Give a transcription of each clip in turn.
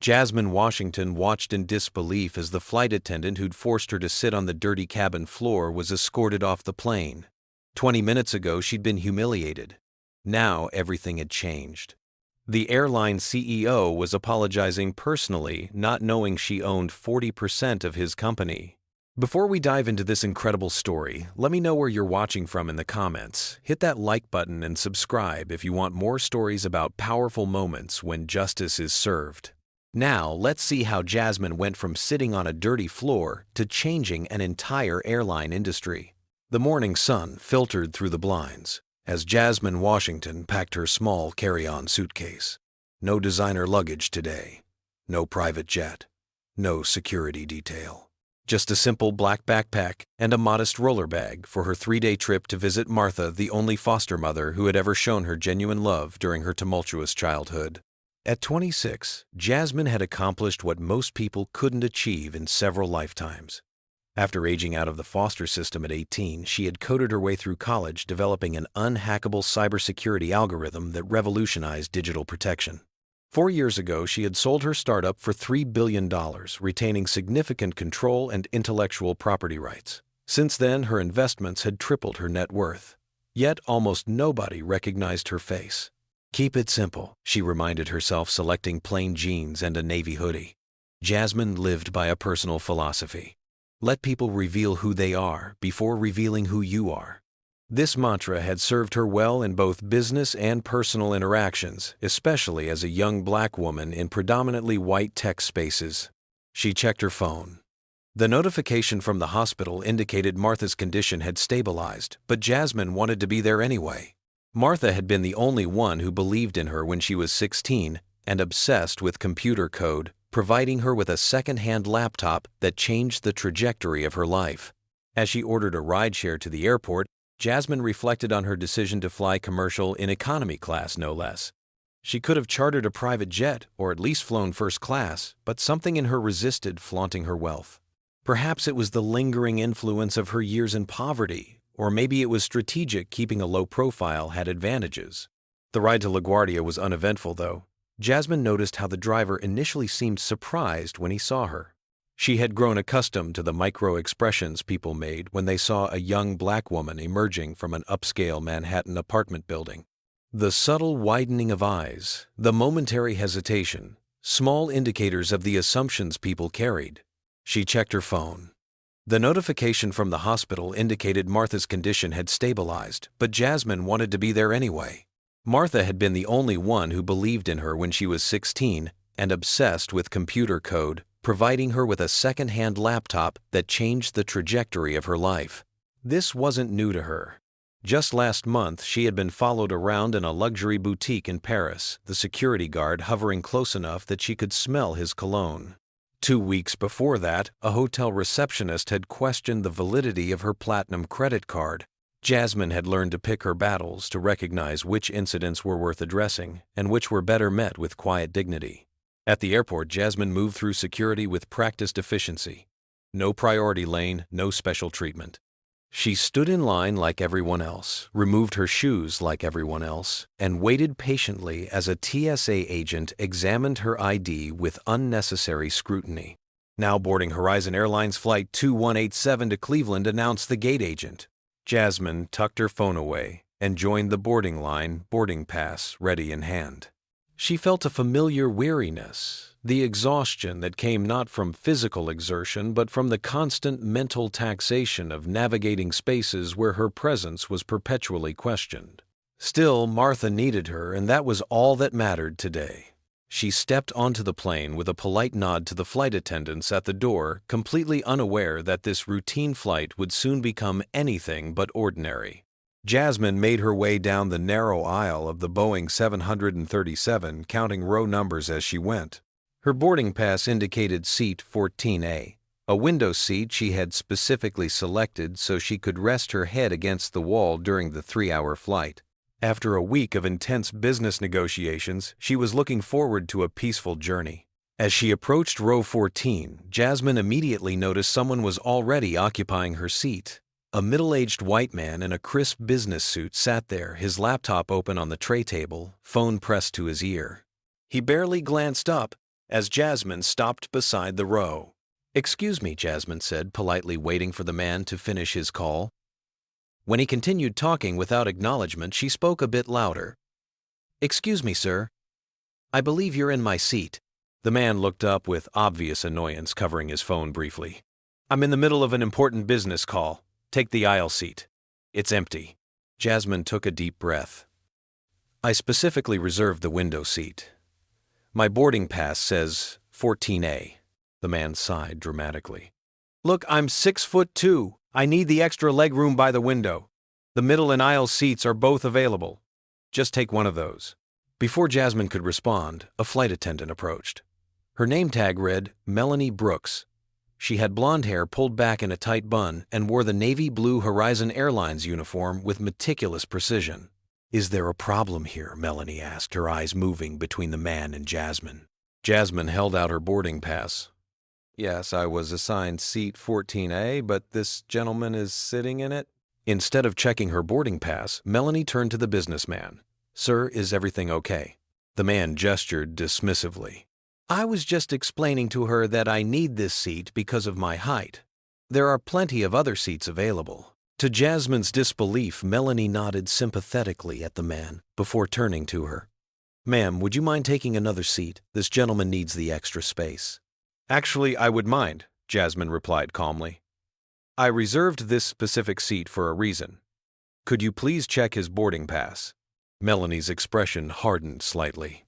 Jasmine Washington watched in disbelief as the flight attendant who'd forced her to sit on the dirty cabin floor was escorted off the plane. 20 minutes ago, she'd been humiliated. Now everything had changed. The airline CEO was apologizing personally, not knowing she owned 40% of his company. Before we dive into this incredible story, let me know where you're watching from in the comments. Hit that like button and subscribe if you want more stories about powerful moments when justice is served. Now, let's see how Jasmine went from sitting on a dirty floor to changing an entire airline industry. The morning sun filtered through the blinds as Jasmine Washington packed her small carry-on suitcase. No designer luggage today. No private jet. No security detail. Just a simple black backpack and a modest roller bag for her 3-day trip to visit Martha, the only foster mother who had ever shown her genuine love during her tumultuous childhood. At 26, Jasmine had accomplished what most people couldn't achieve in several lifetimes. After aging out of the foster system at 18, she had coded her way through college, developing an unhackable cybersecurity algorithm that revolutionized digital protection. 4 years ago, she had sold her startup for $3 billion, retaining significant control and intellectual property rights. Since then, her investments had tripled her net worth. Yet almost nobody recognized her face. Keep it simple, she reminded herself, selecting plain jeans and a navy hoodie. Jasmine lived by a personal philosophy. Let people reveal who they are before revealing who you are. This mantra had served her well in both business and personal interactions, especially as a young black woman in predominantly white tech spaces. She checked her phone. The notification from the hospital indicated Martha's condition had stabilized, but Jasmine wanted to be there anyway. Martha had been the only one who believed in her when she was 16 and obsessed with computer code, providing her with a second-hand laptop that changed the trajectory of her life. As she ordered a rideshare to the airport, Jasmine reflected on her decision to fly commercial in economy class, no less. She could have chartered a private jet or at least flown first class, but something in her resisted flaunting her wealth. Perhaps it was the lingering influence of her years in poverty, or maybe it was strategic. Keeping a low profile had advantages. The ride to LaGuardia was uneventful, though. Jasmine noticed how the driver initially seemed surprised when he saw her. She had grown accustomed to the micro-expressions people made when they saw a young black woman emerging from an upscale Manhattan apartment building. The subtle widening of eyes, the momentary hesitation, small indicators of the assumptions people carried. She checked her phone. The notification from the hospital indicated Martha's condition had stabilized, but Jasmine wanted to be there anyway. Martha had been the only one who believed in her when she was 16 and obsessed with computer code, providing her with a second-hand laptop that changed the trajectory of her life. This wasn't new to her. Just last month, she had been followed around in a luxury boutique in Paris, the security guard hovering close enough that she could smell his cologne. 2 weeks before that, a hotel receptionist had questioned the validity of her platinum credit card. Jasmine had learned to pick her battles, to recognize which incidents were worth addressing and which were better met with quiet dignity. At the airport, Jasmine moved through security with practiced efficiency. No priority lane, no special treatment. She stood in line like everyone else, removed her shoes like everyone else, and waited patiently as a TSA agent examined her ID with unnecessary scrutiny. Now boarding Horizon Airlines Flight 2187 to Cleveland, announced the gate agent. Jasmine tucked her phone away and joined the boarding line, boarding pass ready in hand. She felt a familiar weariness, the exhaustion that came not from physical exertion but from the constant mental taxation of navigating spaces where her presence was perpetually questioned. Still, Martha needed her, and that was all that mattered today. She stepped onto the plane with a polite nod to the flight attendants at the door, completely unaware that this routine flight would soon become anything but ordinary. Jasmine made her way down the narrow aisle of the Boeing 737, counting row numbers as she went. Her boarding pass indicated seat 14A, a window seat she had specifically selected so she could rest her head against the wall during the 3-hour flight. After a week of intense business negotiations, she was looking forward to a peaceful journey. As she approached row 14, Jasmine immediately noticed someone was already occupying her seat. A middle-aged white man in a crisp business suit sat there, his laptop open on the tray table, phone pressed to his ear. He barely glanced up, as Jasmine stopped beside the row. "Excuse me," Jasmine said, politely waiting for the man to finish his call. When he continued talking without acknowledgement, she spoke a bit louder. "Excuse me, sir. I believe you're in my seat." The man looked up with obvious annoyance, covering his phone briefly. "I'm in the middle of an important business call. Take the aisle seat. It's empty." Jasmine took a deep breath. "I specifically reserved the window seat. My boarding pass says 14A. The man sighed dramatically. "Look, I'm 6'2". I need the extra leg room by the window. The middle and aisle seats are both available. Just take one of those." Before Jasmine could respond, a flight attendant approached. Her name tag read Melanie Brooks. She had blonde hair pulled back in a tight bun and wore the navy blue Horizon Airlines uniform with meticulous precision. "Is there a problem here?" Melanie asked, her eyes moving between the man and Jasmine. Jasmine held out her boarding pass. "Yes, I was assigned seat 14A, but this gentleman is sitting in it." Instead of checking her boarding pass, Melanie turned to the businessman. "Sir, is everything okay?" The man gestured dismissively. "I was just explaining to her that I need this seat because of my height. There are plenty of other seats available." To Jasmine's disbelief, Melanie nodded sympathetically at the man before turning to her. "Ma'am, would you mind taking another seat? This gentleman needs the extra space." "Actually, I would mind," Jasmine replied calmly. "I reserved this specific seat for a reason. Could you please check his boarding pass?" Melanie's expression hardened slightly.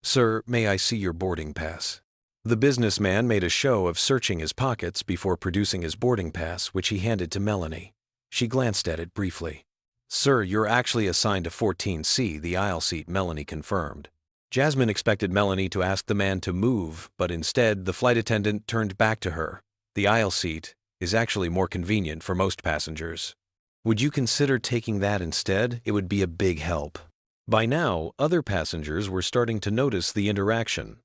"Sir, may I see your boarding pass?" The businessman made a show of searching his pockets before producing his boarding pass, which he handed to Melanie. She glanced at it briefly. "Sir, you're actually assigned to 14C, the aisle seat," Melanie confirmed. Jasmine expected Melanie to ask the man to move, but instead the flight attendant turned back to her. "The aisle seat is actually more convenient for most passengers. Would you consider taking that instead? It would be a big help." By now, other passengers were starting to notice the interaction.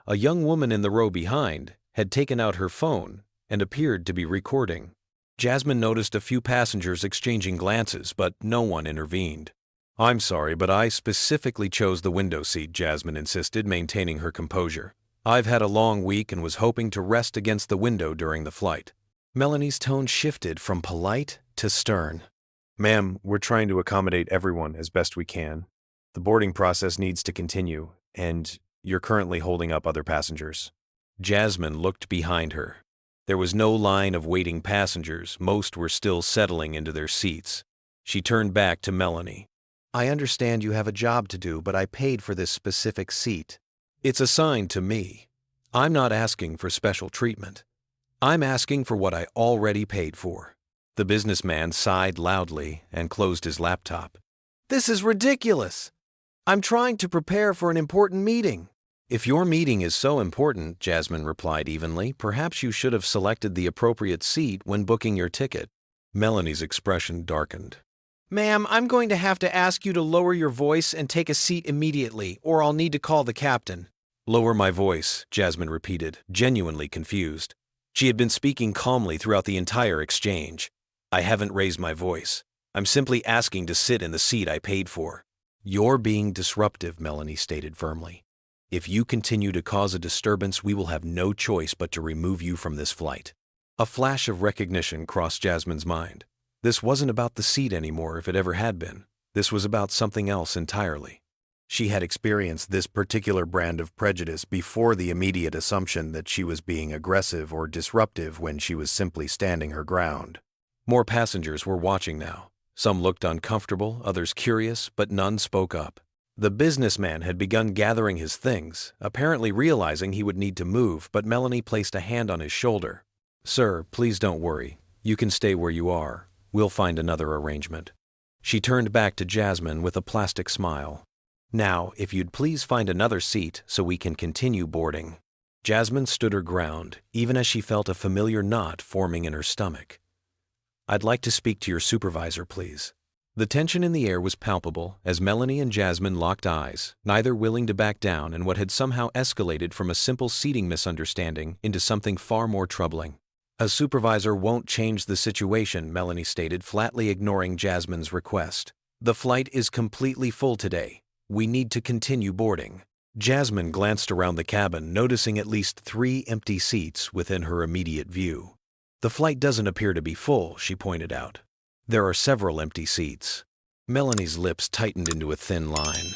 A young woman in the row behind had taken out her phone and appeared to be recording. Jasmine noticed a few passengers exchanging glances, but no one intervened. "I'm sorry, but I specifically chose the window seat," Jasmine insisted, maintaining her composure. "I've had a long week and was hoping to rest against the window during the flight." Melanie's tone shifted from polite to stern. "Ma'am, we're trying to accommodate everyone as best we can. The boarding process needs to continue, and you're currently holding up other passengers." Jasmine looked behind her. There was no line of waiting passengers. Most were still settling into their seats. She turned back to Melanie. "I understand you have a job to do, but I paid for this specific seat. It's assigned to me. I'm not asking for special treatment. I'm asking for what I already paid for." The businessman sighed loudly and closed his laptop. "This is ridiculous. I'm trying to prepare for an important meeting." "If your meeting is so important," Jasmine replied evenly, "perhaps you should have selected the appropriate seat when booking your ticket." Melanie's expression darkened. "Ma'am, I'm going to have to ask you to lower your voice and take a seat immediately, or I'll need to call the captain." "Lower my voice," Jasmine repeated, genuinely confused. She had been speaking calmly throughout the entire exchange. "I haven't raised my voice. I'm simply asking to sit in the seat I paid for." "You're being disruptive," Melanie stated firmly. "If you continue to cause a disturbance, we will have no choice but to remove you from this flight." A flash of recognition crossed Jasmine's mind. This wasn't about the seat anymore, if it ever had been. This was about something else entirely. She had experienced this particular brand of prejudice before the immediate assumption that she was being aggressive or disruptive when she was simply standing her ground. More passengers were watching now. Some looked uncomfortable, others curious, but none spoke up. The businessman had begun gathering his things, apparently realizing he would need to move, but Melanie placed a hand on his shoulder. "Sir, please don't worry. You can stay where you are. We'll find another arrangement." She turned back to Jasmine with a plastic smile. "Now, if you'd please find another seat so we can continue boarding." Jasmine stood her ground, even as she felt a familiar knot forming in her stomach. "I'd like to speak to your supervisor, please." The tension in the air was palpable as Melanie and Jasmine locked eyes, neither willing to back down in what had somehow escalated from a simple seating misunderstanding into something far more troubling. "A supervisor won't change the situation," Melanie stated, flatly ignoring Jasmine's request. "The flight is completely full today. We need to continue boarding." Jasmine glanced around the cabin, noticing at least 3 empty seats within her immediate view. The flight doesn't appear to be full, she pointed out. There are several empty seats. Melanie's lips tightened into a thin line.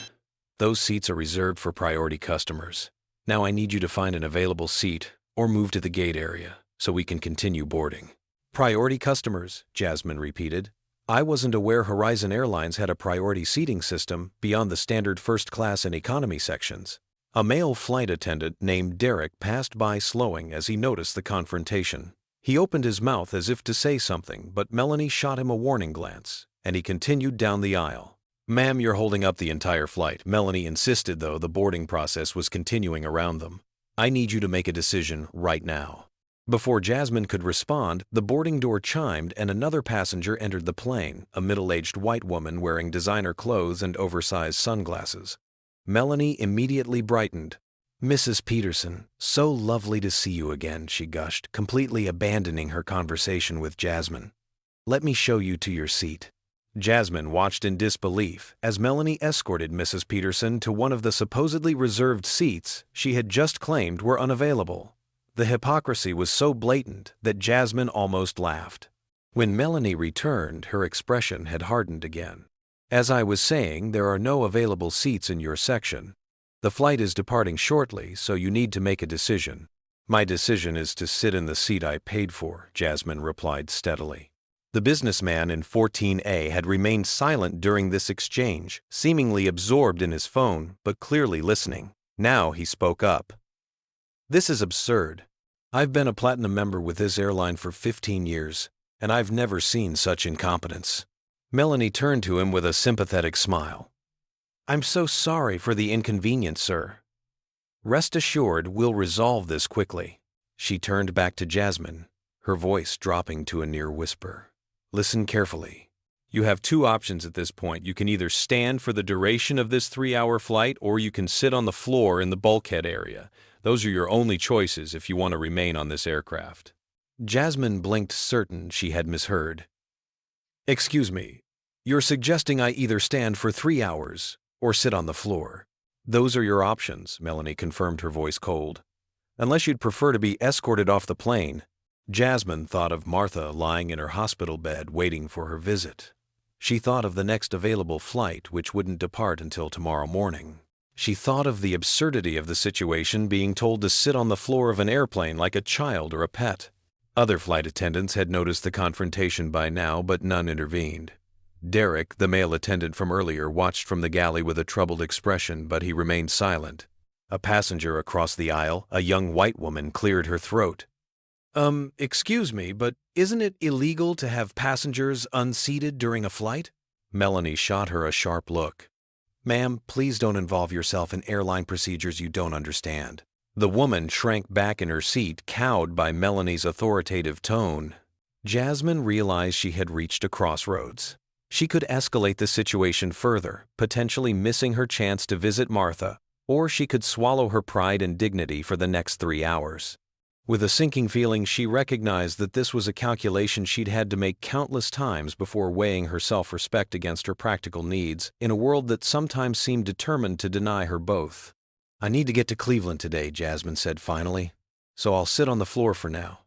Those seats are reserved for priority customers. Now I need you to find an available seat or move to the gate area so we can continue boarding. Priority customers, Jasmine repeated. I wasn't aware Horizon Airlines had a priority seating system beyond the standard first class and economy sections. A male flight attendant named Derek passed by slowing as he noticed the confrontation. He opened his mouth as if to say something, but Melanie shot him a warning glance, and he continued down the aisle. Ma'am, you're holding up the entire flight, Melanie insisted, though the boarding process was continuing around them. I need you to make a decision right now. Before Jasmine could respond, the boarding door chimed and another passenger entered the plane, a middle-aged white woman wearing designer clothes and oversized sunglasses. Melanie immediately brightened. Mrs. Peterson, so lovely to see you again, she gushed, completely abandoning her conversation with Jasmine. Let me show you to your seat. Jasmine watched in disbelief as Melanie escorted Mrs. Peterson to one of the supposedly reserved seats she had just claimed were unavailable. The hypocrisy was so blatant that Jasmine almost laughed. When Melanie returned, her expression had hardened again. As I was saying, there are no available seats in your section. The flight is departing shortly, so you need to make a decision. My decision is to sit in the seat I paid for, Jasmine replied steadily. The businessman in 14A had remained silent during this exchange, seemingly absorbed in his phone, but clearly listening. Now he spoke up. This is absurd. I've been a platinum member with this airline for 15 years, and I've never seen such incompetence. Melanie turned to him with a sympathetic smile. I'm so sorry for the inconvenience, sir. Rest assured, we'll resolve this quickly. She turned back to Jasmine, her voice dropping to a near whisper. Listen carefully. You have 2 options at this point. You can either stand for the duration of this 3-hour flight, or you can sit on the floor in the bulkhead area. Those are your only choices if you want to remain on this aircraft. Jasmine blinked, certain she had misheard. Excuse me, you're suggesting I either stand for 3 hours or sit on the floor. Those are your options, Melanie confirmed, her voice cold. Unless you'd prefer to be escorted off the plane. Jasmine thought of Martha lying in her hospital bed waiting for her visit. She thought of the next available flight, which wouldn't depart until tomorrow morning. She thought of the absurdity of the situation, being told to sit on the floor of an airplane like a child or a pet. Other flight attendants had noticed the confrontation by now, but none intervened. Derek, the male attendant from earlier, watched from the galley with a troubled expression, but he remained silent. A passenger across the aisle, a young white woman, cleared her throat. Excuse me, but isn't it illegal to have passengers unseated during a flight? Melanie shot her a sharp look. Ma'am, please don't involve yourself in airline procedures you don't understand. The woman shrank back in her seat, cowed by Melanie's authoritative tone. Jasmine realized she had reached a crossroads. She could escalate the situation further, potentially missing her chance to visit Martha, or she could swallow her pride and dignity for the next 3 hours. With a sinking feeling, she recognized that this was a calculation she'd had to make countless times before weighing her self-respect against her practical needs in a world that sometimes seemed determined to deny her both. I need to get to Cleveland today, Jasmine said finally, so I'll sit on the floor for now.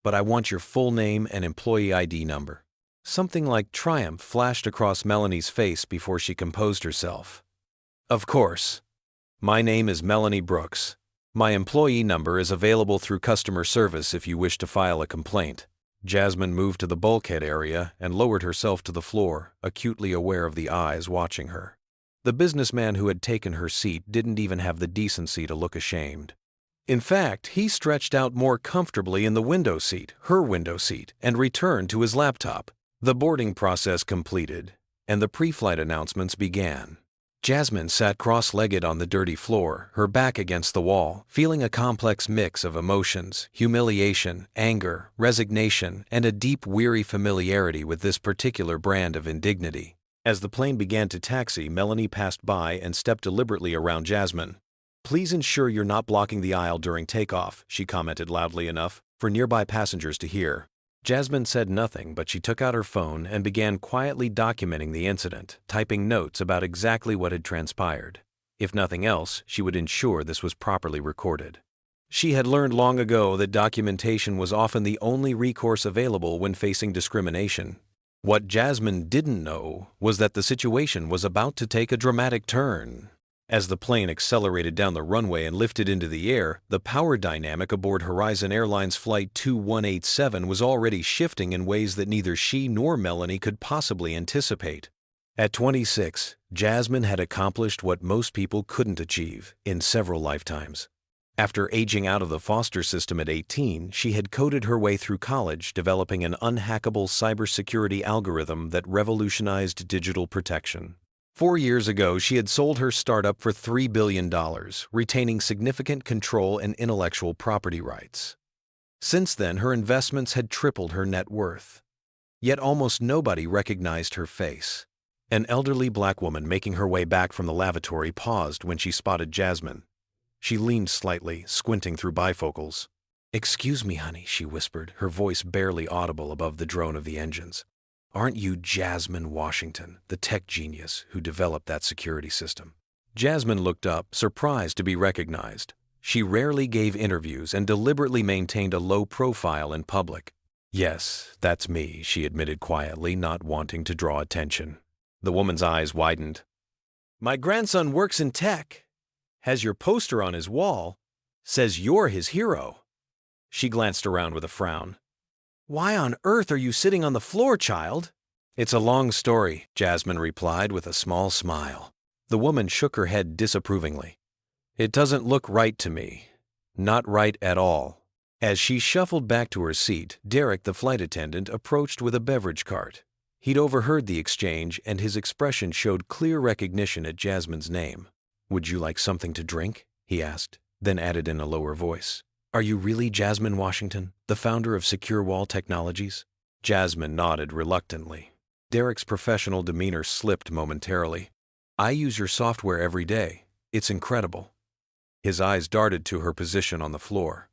But I want your full name and employee ID number. Something like triumph flashed across Melanie's face before she composed herself. Of course. My name is Melanie Brooks. My employee number is available through customer service if you wish to file a complaint. Jasmine moved to the bulkhead area and lowered herself to the floor, acutely aware of the eyes watching her. The businessman who had taken her seat didn't even have the decency to look ashamed. In fact, he stretched out more comfortably in the window seat, her window seat, and returned to his laptop. The boarding process completed, and the pre-flight announcements began. Jasmine sat cross-legged on the dirty floor, her back against the wall, feeling a complex mix of emotions, humiliation, anger, resignation, and a deep, weary familiarity with this particular brand of indignity. As the plane began to taxi, Melanie passed by and stepped deliberately around Jasmine. Please ensure you're not blocking the aisle during takeoff, she commented loudly enough for nearby passengers to hear. Jasmine said nothing, but she took out her phone and began quietly documenting the incident, typing notes about exactly what had transpired. If nothing else, she would ensure this was properly recorded. She had learned long ago that documentation was often the only recourse available when facing discrimination. What Jasmine didn't know was that the situation was about to take a dramatic turn. As the plane accelerated down the runway and lifted into the air, the power dynamic aboard Horizon Airlines Flight 2187 was already shifting in ways that neither she nor Melanie could possibly anticipate. At 26, Jasmine had accomplished what most people couldn't achieve in several lifetimes. After aging out of the foster system at 18, she had coded her way through college, developing an unhackable cybersecurity algorithm that revolutionized digital protection. 4 years ago, she had sold her startup for $3 billion, retaining significant control and intellectual property rights. Since then, her investments had tripled her net worth. Yet almost nobody recognized her face. An elderly black woman making her way back from the lavatory paused when she spotted Jasmine. She leaned slightly, squinting through bifocals. "Excuse me, honey," she whispered, her voice barely audible above the drone of the engines. "Aren't you Jasmine Washington, the tech genius who developed that security system?" Jasmine looked up, surprised to be recognized. She rarely gave interviews and deliberately maintained a low profile in public. "Yes, that's me," she admitted quietly, not wanting to draw attention. The woman's eyes widened. "My grandson works in tech. Has your poster on his wall. Says you're his hero." She glanced around with a frown. "Why on earth are you sitting on the floor, child?" "It's a long story," Jasmine replied with a small smile. The woman shook her head disapprovingly. "It doesn't look right to me. Not right at all." As she shuffled back to her seat, Derek, the flight attendant, approached with a beverage cart. He'd overheard the exchange, and his expression showed clear recognition at Jasmine's name. "Would you like something to drink?" he asked, then added in a lower voice. "Are you really Jasmine Washington, the founder of Secure Wall Technologies?" Jasmine nodded reluctantly. Derek's professional demeanor slipped momentarily. "I use your software every day. It's incredible." His eyes darted to her position on the floor.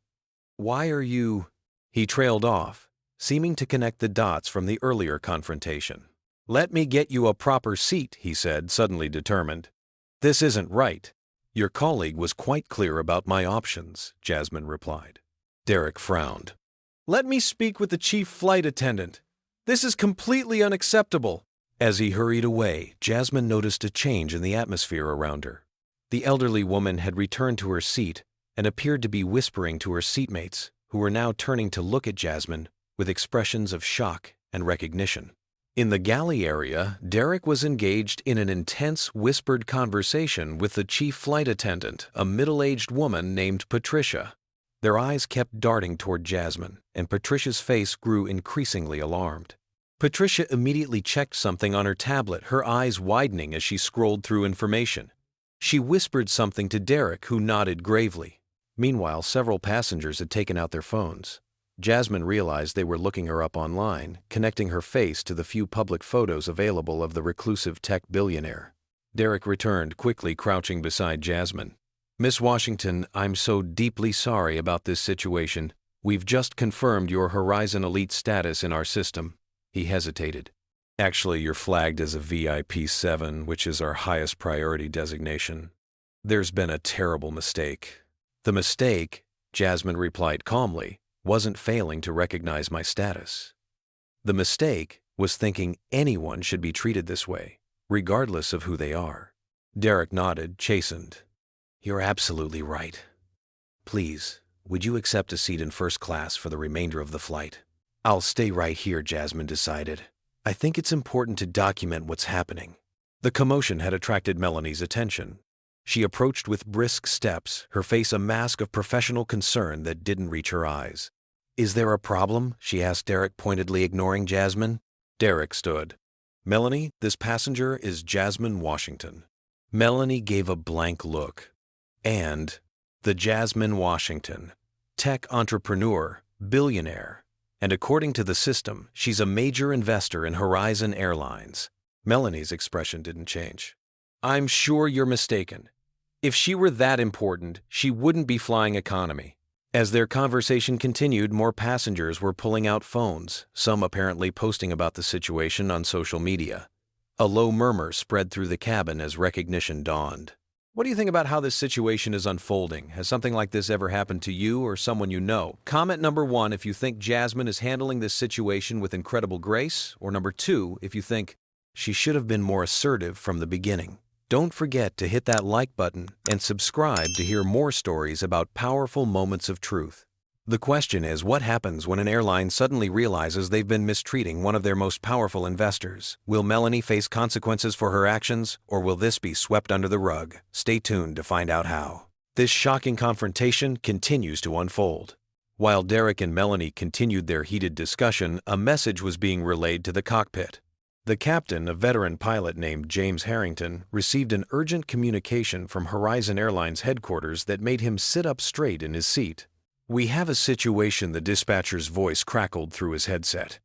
"Why are you—" He trailed off, seeming to connect the dots from the earlier confrontation. "Let me get you a proper seat," he said, suddenly determined. "This isn't right." "Your colleague was quite clear about my options," Jasmine replied. Derek frowned. "Let me speak with the chief flight attendant. This is completely unacceptable." As he hurried away, Jasmine noticed a change in the atmosphere around her. The elderly woman had returned to her seat and appeared to be whispering to her seatmates, who were now turning to look at Jasmine with expressions of shock and recognition. In the galley area, Derek was engaged in an intense, whispered conversation with the chief flight attendant, a middle-aged woman named Patricia. Their eyes kept darting toward Jasmine, and Patricia's face grew increasingly alarmed. Patricia immediately checked something on her tablet, her eyes widening as she scrolled through information. She whispered something to Derek, who nodded gravely. Meanwhile, several passengers had taken out their phones. Jasmine realized they were looking her up online, connecting her face to the few public photos available of the reclusive tech billionaire. Derek returned, quickly crouching beside Jasmine. "Miss Washington, I'm so deeply sorry about this situation. We've just confirmed your Horizon Elite status in our system." He hesitated. "Actually, you're flagged as a VIP 7, which is our highest priority designation. There's been a terrible mistake." "The mistake," Jasmine replied calmly, "wasn't failing to recognize my status. The mistake was thinking anyone should be treated this way, regardless of who they are." Derek nodded, chastened. "You're absolutely right. Please, would you accept a seat in first class for the remainder of the flight?" "I'll stay right here," Jasmine decided. "I think it's important to document what's happening." The commotion had attracted Melanie's attention. She approached with brisk steps, her face a mask of professional concern that didn't reach her eyes. "Is there a problem?" she asked Derek, pointedly ignoring Jasmine. Derek stood. "Melanie, this passenger is Jasmine Washington." Melanie gave a blank look. "And the Jasmine Washington, tech entrepreneur, billionaire. And according to the system, she's a major investor in Horizon Airlines." Melanie's expression didn't change. "I'm sure you're mistaken. If she were that important, she wouldn't be flying economy." As their conversation continued, more passengers were pulling out phones, some apparently posting about the situation on social media. A low murmur spread through the cabin as recognition dawned. What do you think about how this situation is unfolding? Has something like this ever happened to you or someone you know? Comment number 1 if you think Jasmine is handling this situation with incredible grace, or number 2 if you think she should have been more assertive from the beginning. Don't forget to hit that like button and subscribe to hear more stories about powerful moments of truth. The question is, what happens when an airline suddenly realizes they've been mistreating one of their most powerful investors? Will Melanie face consequences for her actions, or will this be swept under the rug? Stay tuned to find out how. This shocking confrontation continues to unfold. While Derek and Melanie continued their heated discussion, a message was being relayed to the cockpit. The captain, a veteran pilot named James Harrington, received an urgent communication from Horizon Airlines headquarters that made him sit up straight in his seat. "We have a situation," the dispatcher's voice crackled through his headset.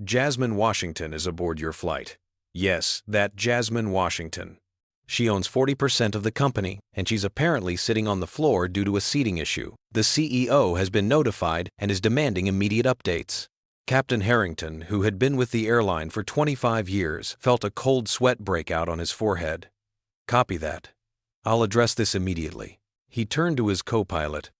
"Jasmine Washington is aboard your flight." Yes, that Jasmine Washington. She owns 40% of the company, and she's apparently sitting on the floor due to a seating issue. The CEO has been notified and is demanding immediate updates. Captain Harrington, who had been with the airline for 25 years, felt a cold sweat break out on his forehead. "Copy that. I'll address this immediately." He turned to his co-pilot.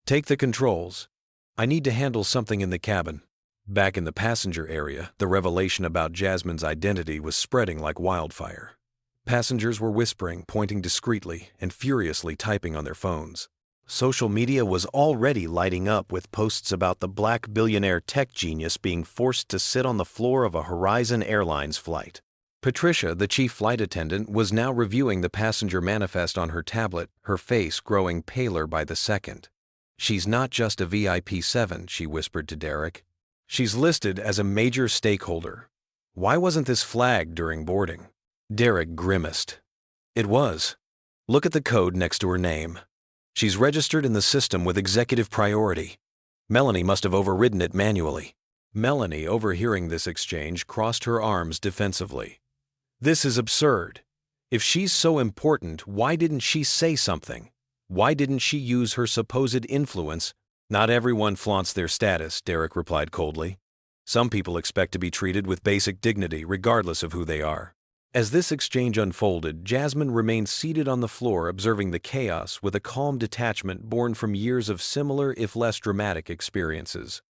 "Take the controls. I need to handle something in the cabin." Back in the passenger area, the revelation about Jasmine's identity was spreading like wildfire. Passengers were whispering, pointing discreetly, and furiously typing on their phones. Social media was already lighting up with posts about the black billionaire tech genius being forced to sit on the floor of a Horizon Airlines flight. Patricia, the chief flight attendant, was now reviewing the passenger manifest on her tablet, her face growing paler by the second. "She's not just a VIP 7, she whispered to Derek. "She's listed as a major stakeholder. Why wasn't this flagged during boarding?" Derek grimaced. "It was. Look at the code next to her name. She's registered in the system with executive priority. Melanie must have overridden it manually." Melanie, overhearing this exchange, crossed her arms defensively. "This is absurd. If she's so important, why didn't she say something? Why didn't she use her supposed influence?" "Not everyone flaunts their status," Derek replied coldly. "Some people expect to be treated with basic dignity, regardless of who they are." As this exchange unfolded, Jasmine remained seated on the floor observing the chaos with a calm detachment born from years of similar, if less dramatic, experiences.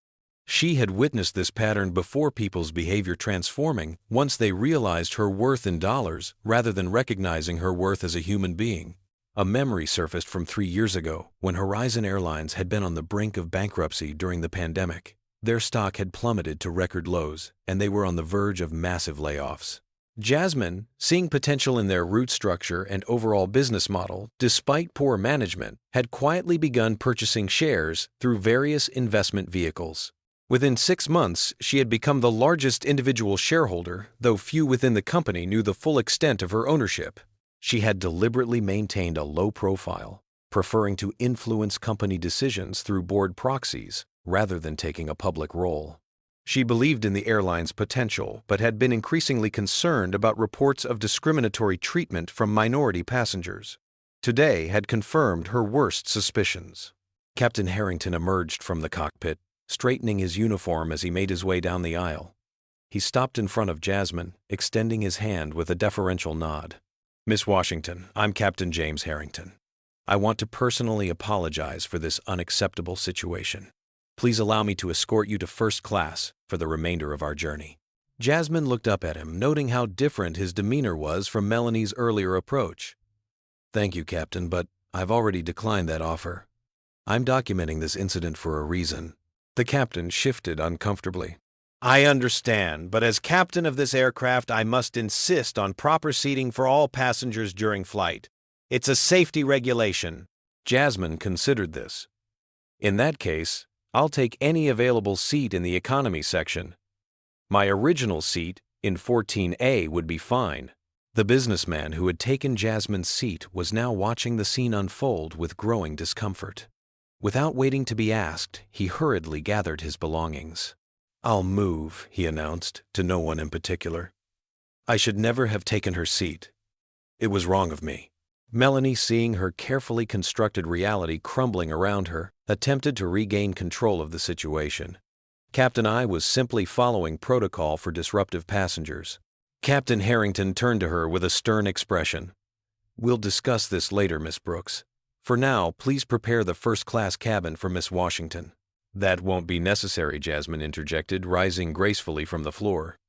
She had witnessed this pattern before, people's behavior transforming once they realized her worth in dollars rather than recognizing her worth as a human being. A memory surfaced from 3 years ago when Horizon Airlines had been on the brink of bankruptcy during the pandemic. Their stock had plummeted to record lows, and they were on the verge of massive layoffs. Jasmine, seeing potential in their route structure and overall business model, despite poor management, had quietly begun purchasing shares through various investment vehicles. Within 6 months, she had become the largest individual shareholder, though few within the company knew the full extent of her ownership. She had deliberately maintained a low profile, preferring to influence company decisions through board proxies rather than taking a public role. She believed in the airline's potential, but had been increasingly concerned about reports of discriminatory treatment from minority passengers. Today had confirmed her worst suspicions. Captain Harrington emerged from the cockpit, straightening his uniform as he made his way down the aisle. He stopped in front of Jasmine, extending his hand with a deferential nod. "Miss Washington, I'm Captain James Harrington. I want to personally apologize for this unacceptable situation. Please allow me to escort you to first class for the remainder of our journey." Jasmine looked up at him, noting how different his demeanor was from Melanie's earlier approach. "Thank you, Captain, but I've already declined that offer. I'm documenting this incident for a reason." The captain shifted uncomfortably. "I understand, but as captain of this aircraft, I must insist on proper seating for all passengers during flight. It's a safety regulation." Jasmine considered this. "In that case, I'll take any available seat in the economy section. My original seat in 14A would be fine." The businessman who had taken Jasmine's seat was now watching the scene unfold with growing discomfort. Without waiting to be asked, he hurriedly gathered his belongings. "I'll move," he announced, to no one in particular. "I should never have taken her seat. It was wrong of me." Melanie, seeing her carefully constructed reality crumbling around her, attempted to regain control of the situation. "Captain, I was simply following protocol for disruptive passengers." Captain Harrington turned to her with a stern expression. We'll discuss this later, Miss Brooks. For now, please prepare the first-class cabin for Miss Washington. That won't be necessary, Jasmine interjected, rising gracefully from the floor.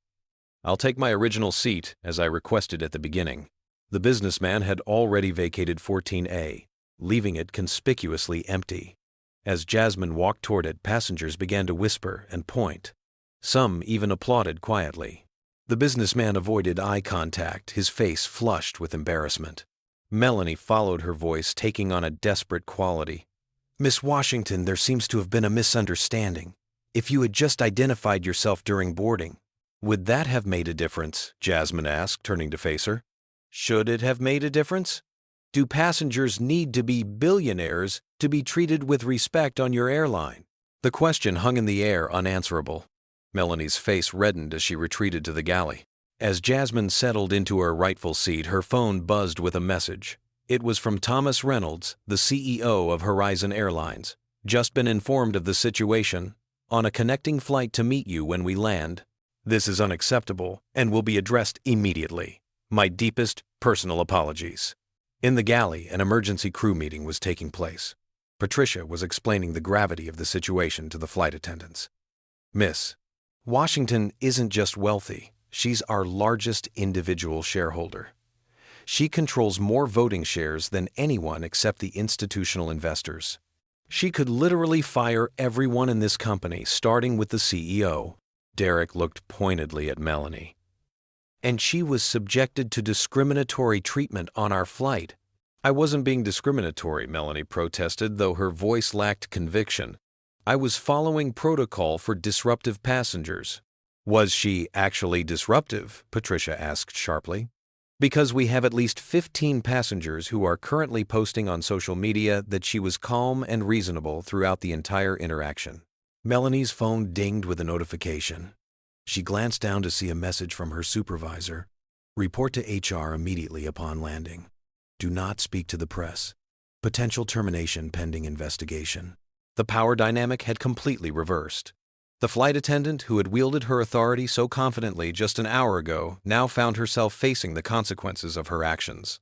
I'll take my original seat, as I requested at the beginning. The businessman had already vacated 14A, leaving it conspicuously empty. As Jasmine walked toward it, passengers began to whisper and point. Some even applauded quietly. The businessman avoided eye contact, his face flushed with embarrassment. Melanie followed her voice, taking on a desperate quality. Miss Washington, there seems to have been a misunderstanding. If you had just identified yourself during boarding. Would that have made a difference? Jasmine asked, turning to face her. Should it have made a difference? Do passengers need to be billionaires to be treated with respect on your airline? The question hung in the air, unanswerable. Melanie's face reddened as she retreated to the galley. As Jasmine settled into her rightful seat, her phone buzzed with a message. It was from Thomas Reynolds, the CEO of Horizon Airlines. Just been informed of the situation. On a connecting flight to meet you when we land. This is unacceptable and will be addressed immediately. My deepest personal apologies. In the galley, an emergency crew meeting was taking place. Patricia was explaining the gravity of the situation to the flight attendants. Miss Washington isn't just wealthy, she's our largest individual shareholder. She controls more voting shares than anyone except the institutional investors. She could literally fire everyone in this company, starting with the CEO. Derek looked pointedly at Melanie. And she was subjected to discriminatory treatment on our flight. I wasn't being discriminatory, Melanie protested, though her voice lacked conviction. I was following protocol for disruptive passengers. Was she actually disruptive? Patricia asked sharply. Because we have at least 15 passengers who are currently posting on social media that she was calm and reasonable throughout the entire interaction. Melanie's phone dinged with a notification. She glanced down to see a message from her supervisor. Report to HR immediately upon landing. Do not speak to the press. Potential termination pending investigation. The power dynamic had completely reversed. The flight attendant who had wielded her authority so confidently just an hour ago now found herself facing the consequences of her actions.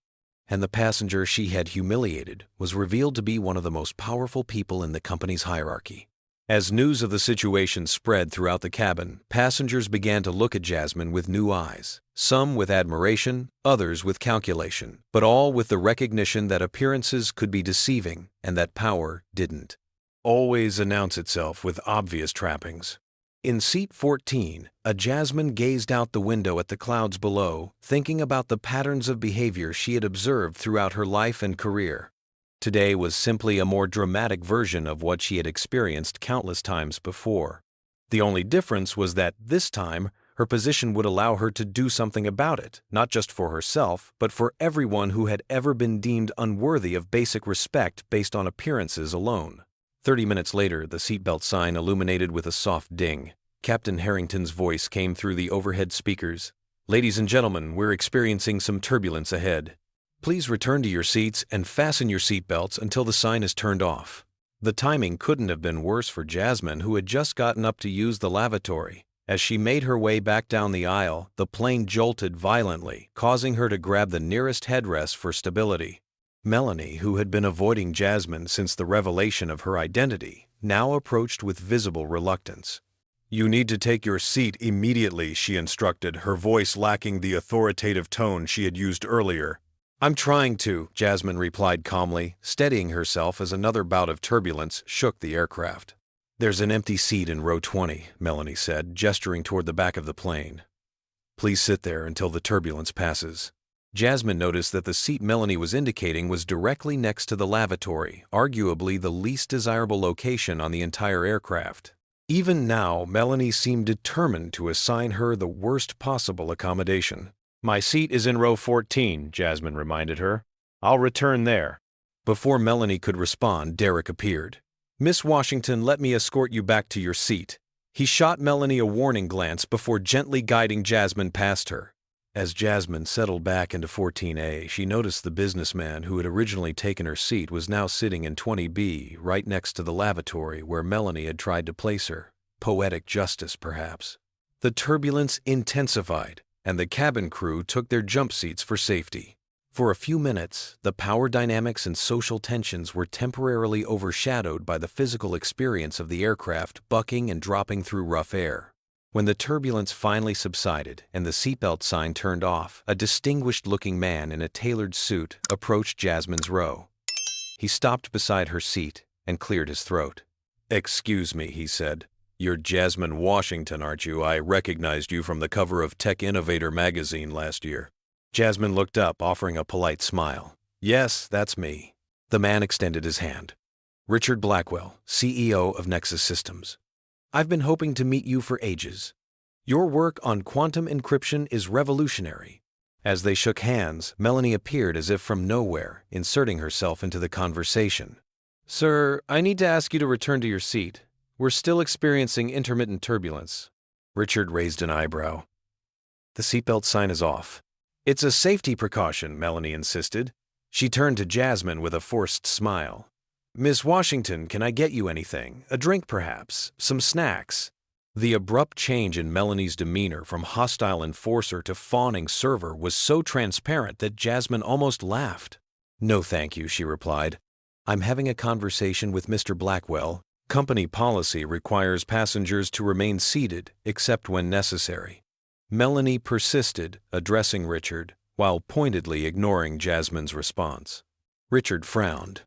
And the passenger she had humiliated was revealed to be one of the most powerful people in the company's hierarchy. As news of the situation spread throughout the cabin, passengers began to look at Jasmine with new eyes, some with admiration, others with calculation, but all with the recognition that appearances could be deceiving and that power didn't always announce itself with obvious trappings. In seat 14, a Jasmine gazed out the window at the clouds below, thinking about the patterns of behavior she had observed throughout her life and career. Today was simply a more dramatic version of what she had experienced countless times before. The only difference was that this time, her position would allow her to do something about it, not just for herself, but for everyone who had ever been deemed unworthy of basic respect based on appearances alone. 30 minutes later, the seatbelt sign illuminated with a soft ding. Captain Harrington's voice came through the overhead speakers. Ladies and gentlemen, we're experiencing some turbulence ahead. Please return to your seats and fasten your seatbelts until the sign is turned off. The timing couldn't have been worse for Jasmine, who had just gotten up to use the lavatory. As she made her way back down the aisle, the plane jolted violently, causing her to grab the nearest headrest for stability. Melanie, who had been avoiding Jasmine since the revelation of her identity, now approached with visible reluctance. You need to take your seat immediately, she instructed, her voice lacking the authoritative tone she had used earlier. I'm trying to, Jasmine replied calmly, steadying herself as another bout of turbulence shook the aircraft. There's an empty seat in row 20, Melanie said, gesturing toward the back of the plane. Please sit there until the turbulence passes. Jasmine noticed that the seat Melanie was indicating was directly next to the lavatory, arguably the least desirable location on the entire aircraft. Even now, Melanie seemed determined to assign her the worst possible accommodation. My seat is in row 14, Jasmine reminded her. I'll return there. Before Melanie could respond, Derek appeared. Miss Washington, let me escort you back to your seat. He shot Melanie a warning glance before gently guiding Jasmine past her. As Jasmine settled back into 14A, she noticed the businessman who had originally taken her seat was now sitting in 20B, right next to the lavatory where Melanie had tried to place her. Poetic justice, perhaps. The turbulence intensified, and the cabin crew took their jump seats for safety. For a few minutes, the power dynamics and social tensions were temporarily overshadowed by the physical experience of the aircraft bucking and dropping through rough air. When the turbulence finally subsided and the seatbelt sign turned off, a distinguished-looking man in a tailored suit approached Jasmine's row. He stopped beside her seat and cleared his throat. "Excuse me," he said. "You're Jasmine Washington, aren't you? I recognized you from the cover of Tech Innovator magazine last year." Jasmine looked up, offering a polite smile. "Yes, that's me." The man extended his hand. "Richard Blackwell, CEO of Nexus Systems. I've been hoping to meet you for ages. Your work on quantum encryption is revolutionary." As they shook hands, Melanie appeared as if from nowhere, inserting herself into the conversation. "Sir, I need to ask you to return to your seat. We're still experiencing intermittent turbulence." Richard raised an eyebrow. "The seatbelt sign is off." "It's a safety precaution," Melanie insisted. She turned to Jasmine with a forced smile. "Miss Washington, can I get you anything? A drink, perhaps? Some snacks?" The abrupt change in Melanie's demeanor from hostile enforcer to fawning server was so transparent that Jasmine almost laughed. "No, thank you," she replied. "I'm having a conversation with Mr. Blackwell. Company policy requires passengers to remain seated, except when necessary." Melanie persisted, addressing Richard, while pointedly ignoring Jasmine's response. Richard frowned.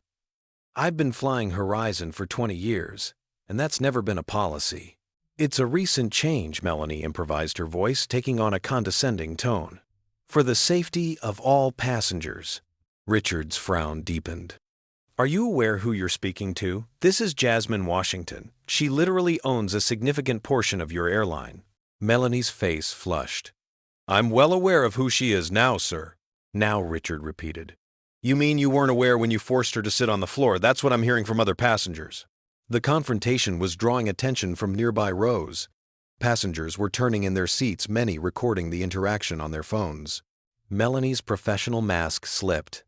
"I've been flying Horizon for 20 years, and that's never been a policy." "It's a recent change," Melanie improvised, her voice taking on a condescending tone. "For the safety of all passengers." Richard's frown deepened. "Are you aware who you're speaking to? This is Jasmine Washington. She literally owns a significant portion of your airline." Melanie's face flushed. "I'm well aware of who she is now, sir." "Now," Richard repeated. "You mean you weren't aware when you forced her to sit on the floor? That's what I'm hearing from other passengers." The confrontation was drawing attention from nearby rows. Passengers were turning in their seats, many recording the interaction on their phones. Melanie's professional mask slipped.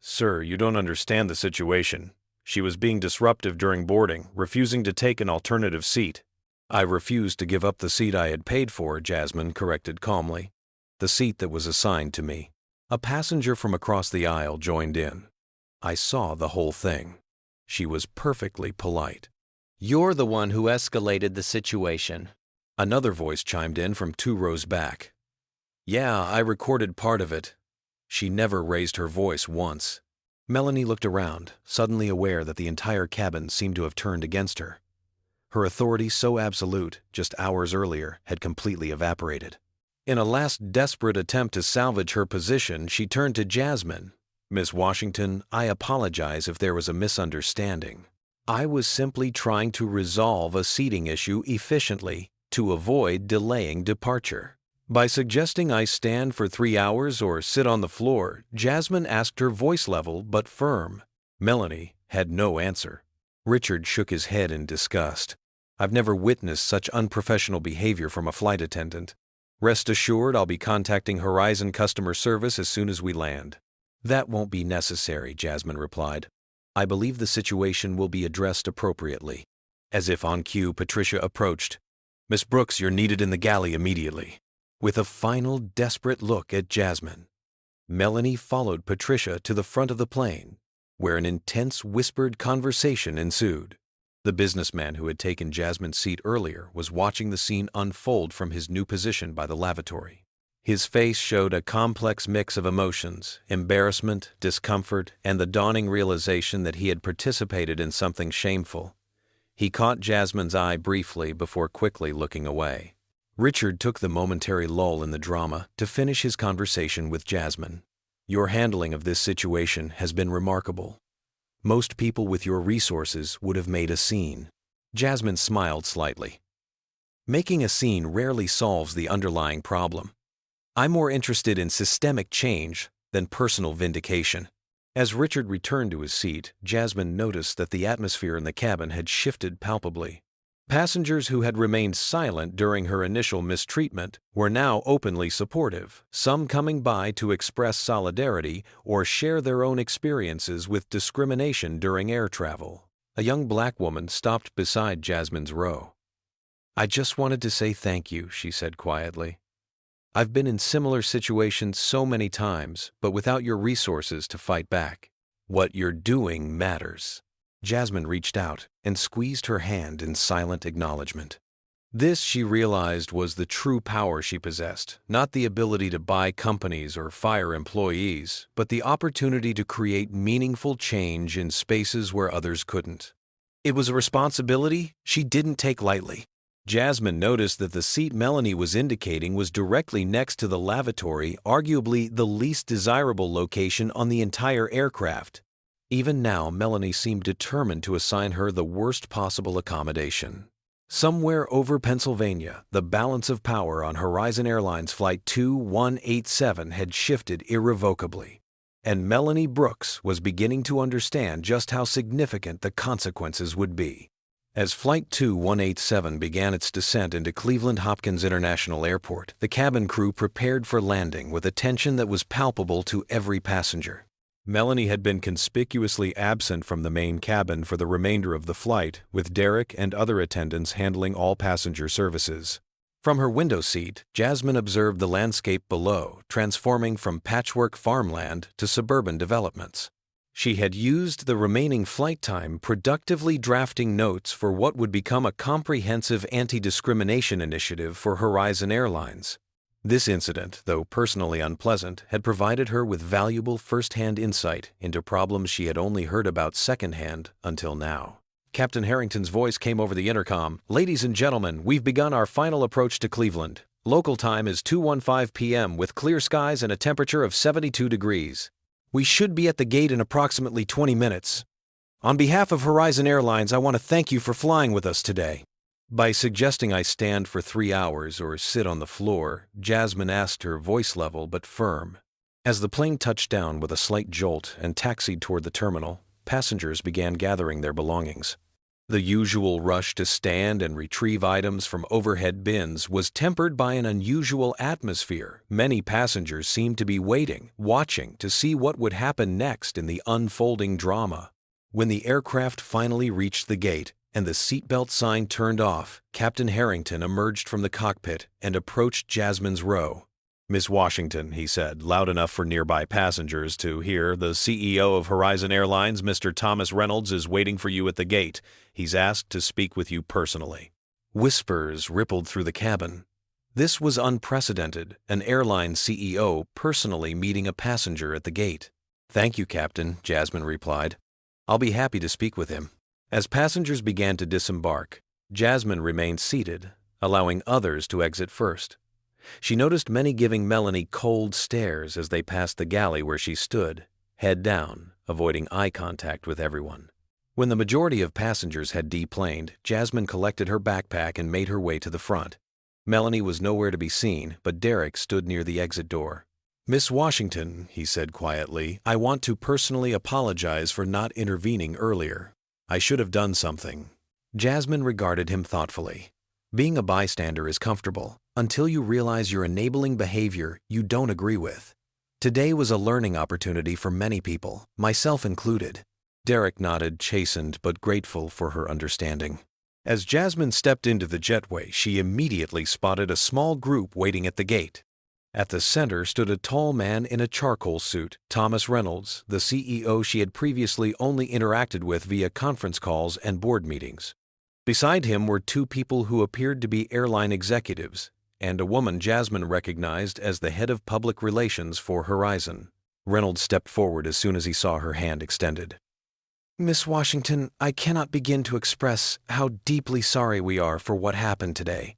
"Sir, you don't understand the situation. She was being disruptive during boarding, refusing to take an alternative seat." "I refused to give up the seat I had paid for," Jasmine corrected calmly. "The seat that was assigned to me." A passenger from across the aisle joined in. "I saw the whole thing." She was perfectly polite. "You're the one who escalated the situation." Another voice chimed in from 2 rows back. "Yeah, I recorded part of it." She never raised her voice once. Melanie looked around, suddenly aware that the entire cabin seemed to have turned against her. Her authority, so absolute just hours earlier, had completely evaporated. In a last desperate attempt to salvage her position, she turned to Jasmine. "Miss Washington, I apologize if there was a misunderstanding. I was simply trying to resolve a seating issue efficiently to avoid delaying departure." By suggesting I stand for 3 hours or sit on the floor, Jasmine asked her voice level but firm. Melanie had no answer. Richard shook his head in disgust. "I've never witnessed such unprofessional behavior from a flight attendant. Rest assured, I'll be contacting Horizon customer service as soon as we land." "That won't be necessary," Jasmine replied. "I believe the situation will be addressed appropriately." As if on cue, Patricia approached. "Miss Brooks, you're needed in the galley immediately." With a final desperate look at Jasmine, Melanie followed Patricia to the front of the plane, where an intense whispered conversation ensued. The businessman who had taken Jasmine's seat earlier was watching the scene unfold from his new position by the lavatory. His face showed a complex mix of emotions: embarrassment, discomfort, and the dawning realization that he had participated in something shameful. He caught Jasmine's eye briefly before quickly looking away. Richard took the momentary lull in the drama to finish his conversation with Jasmine. "Your handling of this situation has been remarkable. Most people with your resources would have made a scene." Jasmine smiled slightly. "Making a scene rarely solves the underlying problem. I'm more interested in systemic change than personal vindication." As Richard returned to his seat, Jasmine noticed that the atmosphere in the cabin had shifted palpably. Passengers who had remained silent during her initial mistreatment were now openly supportive, some coming by to express solidarity or share their own experiences with discrimination during air travel. A young black woman stopped beside Jasmine's row. "I just wanted to say thank you," she said quietly. I've been in similar situations so many times, but without your resources to fight back. What you're doing matters." Jasmine reached out and squeezed her hand in silent acknowledgement. This, she realized, was the true power she possessed, not the ability to buy companies or fire employees, but the opportunity to create meaningful change in spaces where others couldn't. It was a responsibility she didn't take lightly. Jasmine noticed that the seat Melanie was indicating was directly next to the lavatory, arguably the least desirable location on the entire aircraft. Even now, Melanie seemed determined to assign her the worst possible accommodation. Somewhere over Pennsylvania, the balance of power on Horizon Airlines Flight 2187 had shifted irrevocably, and Melanie Brooks was beginning to understand just how significant the consequences would be. As Flight 2187 began its descent into Cleveland Hopkins International Airport, the cabin crew prepared for landing with a tension that was palpable to every passenger. Melanie had been conspicuously absent from the main cabin for the remainder of the flight, with Derek and other attendants handling all passenger services. From her window seat, Jasmine observed the landscape below, transforming from patchwork farmland to suburban developments. She had used the remaining flight time productively drafting notes for what would become a comprehensive anti-discrimination initiative for Horizon Airlines. This incident, though personally unpleasant, had provided her with valuable first-hand insight into problems she had only heard about secondhand until now. Captain Harrington's voice came over the intercom. "Ladies and gentlemen, we've begun our final approach to Cleveland. Local time is 2:15 p.m. with clear skies and a temperature of 72 degrees. We should be at the gate in approximately 20 minutes. On behalf of Horizon Airlines, I want to thank you for flying with us today." By suggesting I stand for 3 hours or sit on the floor, Jasmine asked her, voice level but firm. As the plane touched down with a slight jolt and taxied toward the terminal, passengers began gathering their belongings. The usual rush to stand and retrieve items from overhead bins was tempered by an unusual atmosphere. Many passengers seemed to be waiting, watching to see what would happen next in the unfolding drama. When the aircraft finally reached the gate, and the seatbelt sign turned off, Captain Harrington emerged from the cockpit and approached Jasmine's row. "Miss Washington," he said, loud enough for nearby passengers to hear, "the CEO of Horizon Airlines, Mr. Thomas Reynolds, is waiting for you at the gate. He's asked to speak with you personally." Whispers rippled through the cabin. This was unprecedented, an airline CEO personally meeting a passenger at the gate. "Thank you, Captain," Jasmine replied. "I'll be happy to speak with him." As passengers began to disembark, Jasmine remained seated, allowing others to exit first. She noticed many giving Melanie cold stares as they passed the galley where she stood, head down, avoiding eye contact with everyone. When the majority of passengers had deplaned, Jasmine collected her backpack and made her way to the front. Melanie was nowhere to be seen, but Derek stood near the exit door. "Miss Washington," he said quietly, "I want to personally apologize for not intervening earlier. I should have done something." Jasmine regarded him thoughtfully. Being a bystander is comfortable until you realize your enabling behavior you don't agree with. Today was a learning opportunity for many people, myself included. Derek nodded, chastened but grateful for her understanding. As Jasmine stepped into the jetway, she immediately spotted a small group waiting at the gate. At the center stood a tall man in a charcoal suit, Thomas Reynolds, the CEO she had previously only interacted with via conference calls and board meetings. Beside him were two people who appeared to be airline executives, and a woman Jasmine recognized as the head of public relations for Horizon. Reynolds stepped forward as soon as he saw her hand extended. "Miss Washington, I cannot begin to express how deeply sorry we are for what happened today."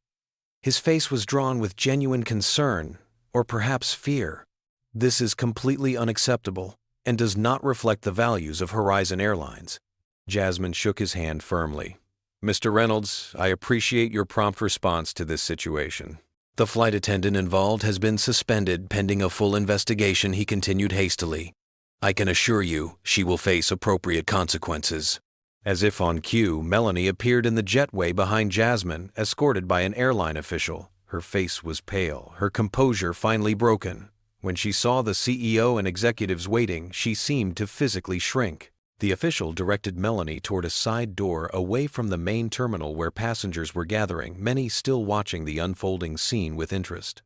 His face was drawn with genuine concern, or perhaps fear. "This is completely unacceptable and does not reflect the values of Horizon Airlines." Jasmine shook his hand firmly. "Mr. Reynolds, I appreciate your prompt response to this situation. The flight attendant involved has been suspended pending a full investigation," he continued hastily. "I can assure you she will face appropriate consequences." As if on cue, Melanie appeared in the jetway behind Jasmine, escorted by an airline official. Her face was pale, her composure finally broken. When she saw the CEO and executives waiting, she seemed to physically shrink. The official directed Melanie toward a side door away from the main terminal where passengers were gathering, many still watching the unfolding scene with interest.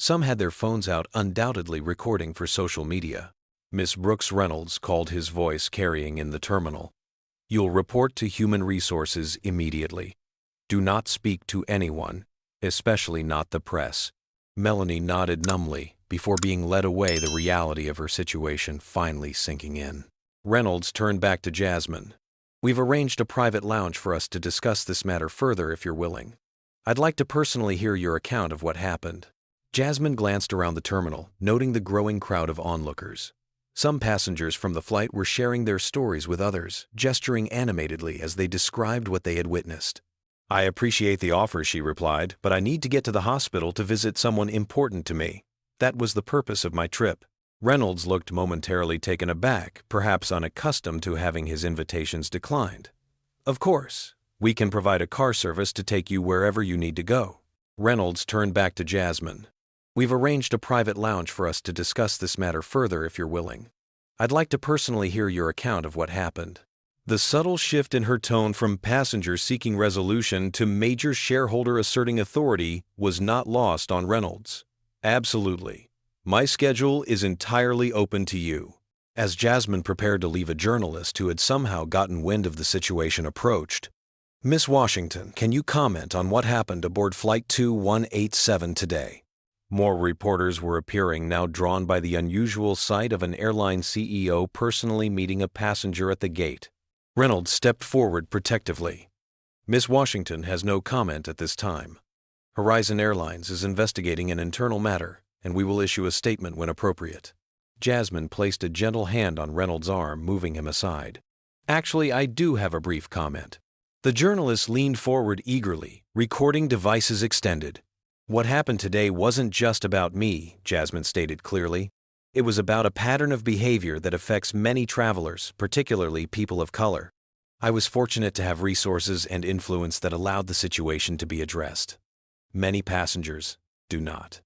Some had their phones out, undoubtedly recording for social media. Miss Brooks Reynolds called, his voice carrying in the terminal. "You'll report to Human Resources immediately. Do not speak to anyone, especially not the press." Melanie nodded numbly before being led away, the reality of her situation finally sinking in. Reynolds turned back to Jasmine. "We've arranged a private lounge for us to discuss this matter further if you're willing. I'd like to personally hear your account of what happened." Jasmine glanced around the terminal, noting the growing crowd of onlookers. Some passengers from the flight were sharing their stories with others, gesturing animatedly as they described what they had witnessed. "I appreciate the offer," she replied, "but I need to get to the hospital to visit someone important to me. That was the purpose of my trip." Reynolds looked momentarily taken aback, perhaps unaccustomed to having his invitations declined. "Of course, we can provide a car service to take you wherever you need to go." Reynolds turned back to Jasmine. "We've arranged a private lounge for us to discuss this matter further if you're willing. I'd like to personally hear your account of what happened." The subtle shift in her tone from passenger seeking resolution to major shareholder asserting authority was not lost on Reynolds. "Absolutely. My schedule is entirely open to you." As Jasmine prepared to leave, a journalist who had somehow gotten wind of the situation approached. "Miss Washington, can you comment on what happened aboard Flight 2187 today?" More reporters were appearing, now drawn by the unusual sight of an airline CEO personally meeting a passenger at the gate. Reynolds stepped forward protectively. "Miss Washington has no comment at this time. Horizon Airlines is investigating an internal matter, and we will issue a statement when appropriate." Jasmine placed a gentle hand on Reynolds' arm, moving him aside. "Actually, I do have a brief comment." The journalist leaned forward eagerly, recording devices extended. "What happened today wasn't just about me," Jasmine stated clearly. "It was about a pattern of behavior that affects many travelers, particularly people of color. I was fortunate to have resources and influence that allowed the situation to be addressed. Many passengers do not.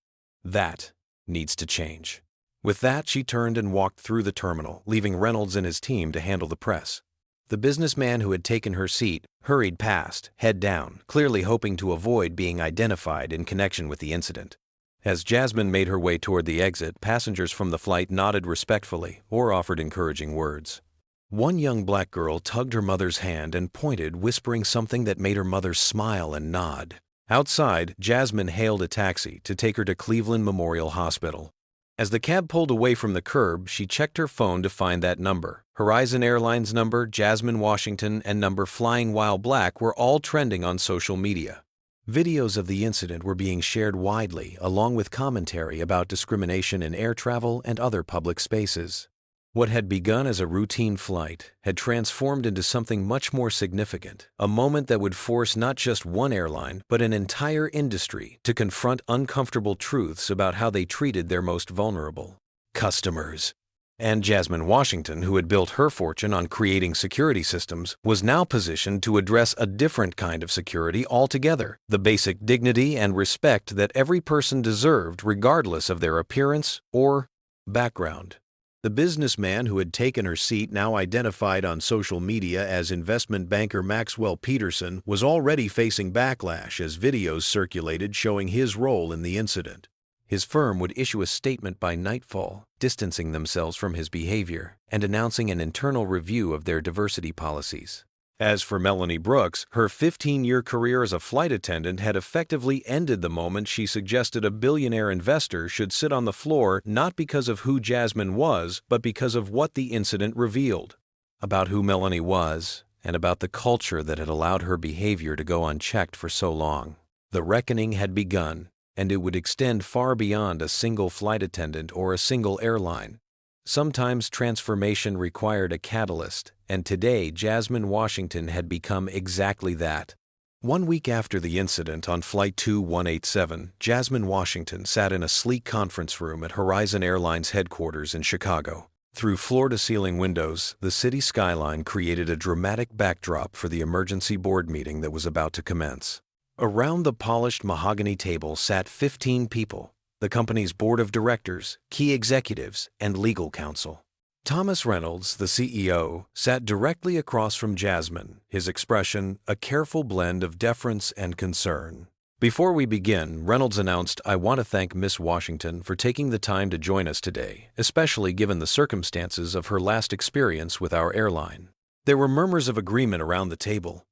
That needs to change." With that, she turned and walked through the terminal, leaving Reynolds and his team to handle the press. The businessman who had taken her seat hurried past, head down, clearly hoping to avoid being identified in connection with the incident. As Jasmine made her way toward the exit, passengers from the flight nodded respectfully or offered encouraging words. One young black girl tugged her mother's hand and pointed, whispering something that made her mother smile and nod. Outside, Jasmine hailed a taxi to take her to Cleveland Memorial Hospital. As the cab pulled away from the curb, she checked her phone to find that number. Horizon Airlines number, Jasmine Washington, and number Flying While Black were all trending on social media. Videos of the incident were being shared widely, along with commentary about discrimination in air travel and other public spaces. What had begun as a routine flight had transformed into something much more significant, a moment that would force not just one airline, but an entire industry to confront uncomfortable truths about how they treated their most vulnerable customers. And Jasmine Washington, who had built her fortune on creating security systems, was now positioned to address a different kind of security altogether, the basic dignity and respect that every person deserved regardless of their appearance or background. The businessman who had taken her seat, now identified on social media as investment banker Maxwell Peterson, was already facing backlash as videos circulated showing his role in the incident. His firm would issue a statement by nightfall, distancing themselves from his behavior and announcing an internal review of their diversity policies. As for Melanie Brooks, her 15-year career as a flight attendant had effectively ended the moment she suggested a billionaire investor should sit on the floor, not because of who Jasmine was, but because of what the incident revealed. About who Melanie was, and about the culture that had allowed her behavior to go unchecked for so long. The reckoning had begun, and it would extend far beyond a single flight attendant or a single airline. Sometimes transformation required a catalyst, and today Jasmine Washington had become exactly that. 1 week after the incident on Flight 2187, Jasmine Washington sat in a sleek conference room at Horizon Airlines headquarters in Chicago. Through floor-to-ceiling windows, the city skyline created a dramatic backdrop for the emergency board meeting that was about to commence. Around the polished mahogany table sat 15 people, the company's board of directors, key executives, and legal counsel. Thomas Reynolds, the CEO, sat directly across from Jasmine, his expression a careful blend of deference and concern. Before we begin, Reynolds announced, "I want to thank Miss Washington for taking the time to join us today, especially given the circumstances of her last experience with our airline." There were murmurs of agreement around the table.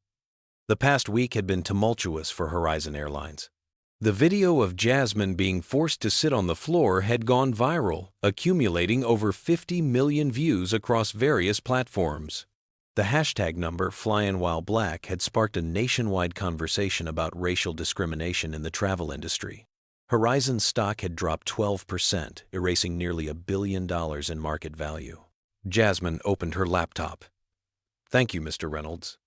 The past week had been tumultuous for Horizon Airlines. The video of Jasmine being forced to sit on the floor had gone viral, accumulating over 50 million views across various platforms. The hashtag number #FlyInWhileBlack had sparked a nationwide conversation about racial discrimination in the travel industry. Horizon's stock had dropped 12%, erasing nearly $1 billion in market value. Jasmine opened her laptop. "Thank you, Mr. Reynolds.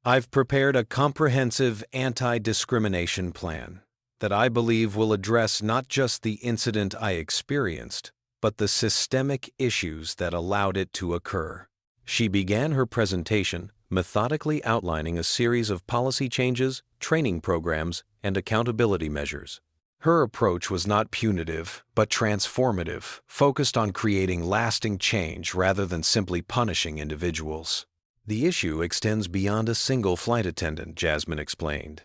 I've prepared a comprehensive anti-discrimination plan that I believe will address not just the incident I experienced, but the systemic issues that allowed it to occur." She began her presentation, methodically outlining a series of policy changes, training programs, and accountability measures. Her approach was not punitive, but transformative, focused on creating lasting change rather than simply punishing individuals. "The issue extends beyond a single flight attendant," Jasmine explained.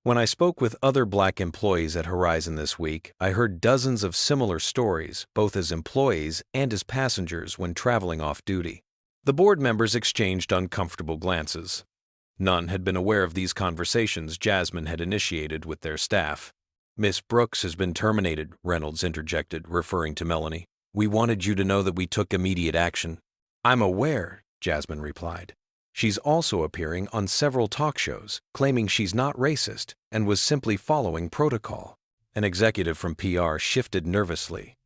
"When I spoke with other Black employees at Horizon this week, I heard dozens of similar stories, both as employees and as passengers when traveling off-duty." The board members exchanged uncomfortable glances. None had been aware of these conversations Jasmine had initiated with their staff. "Miss Brooks has been terminated," Reynolds interjected, referring to Melanie. "We wanted you to know that we took immediate action." "I'm aware," Jasmine replied. "She's also appearing on several talk shows, claiming she's not racist and was simply following protocol." An executive from PR shifted nervously.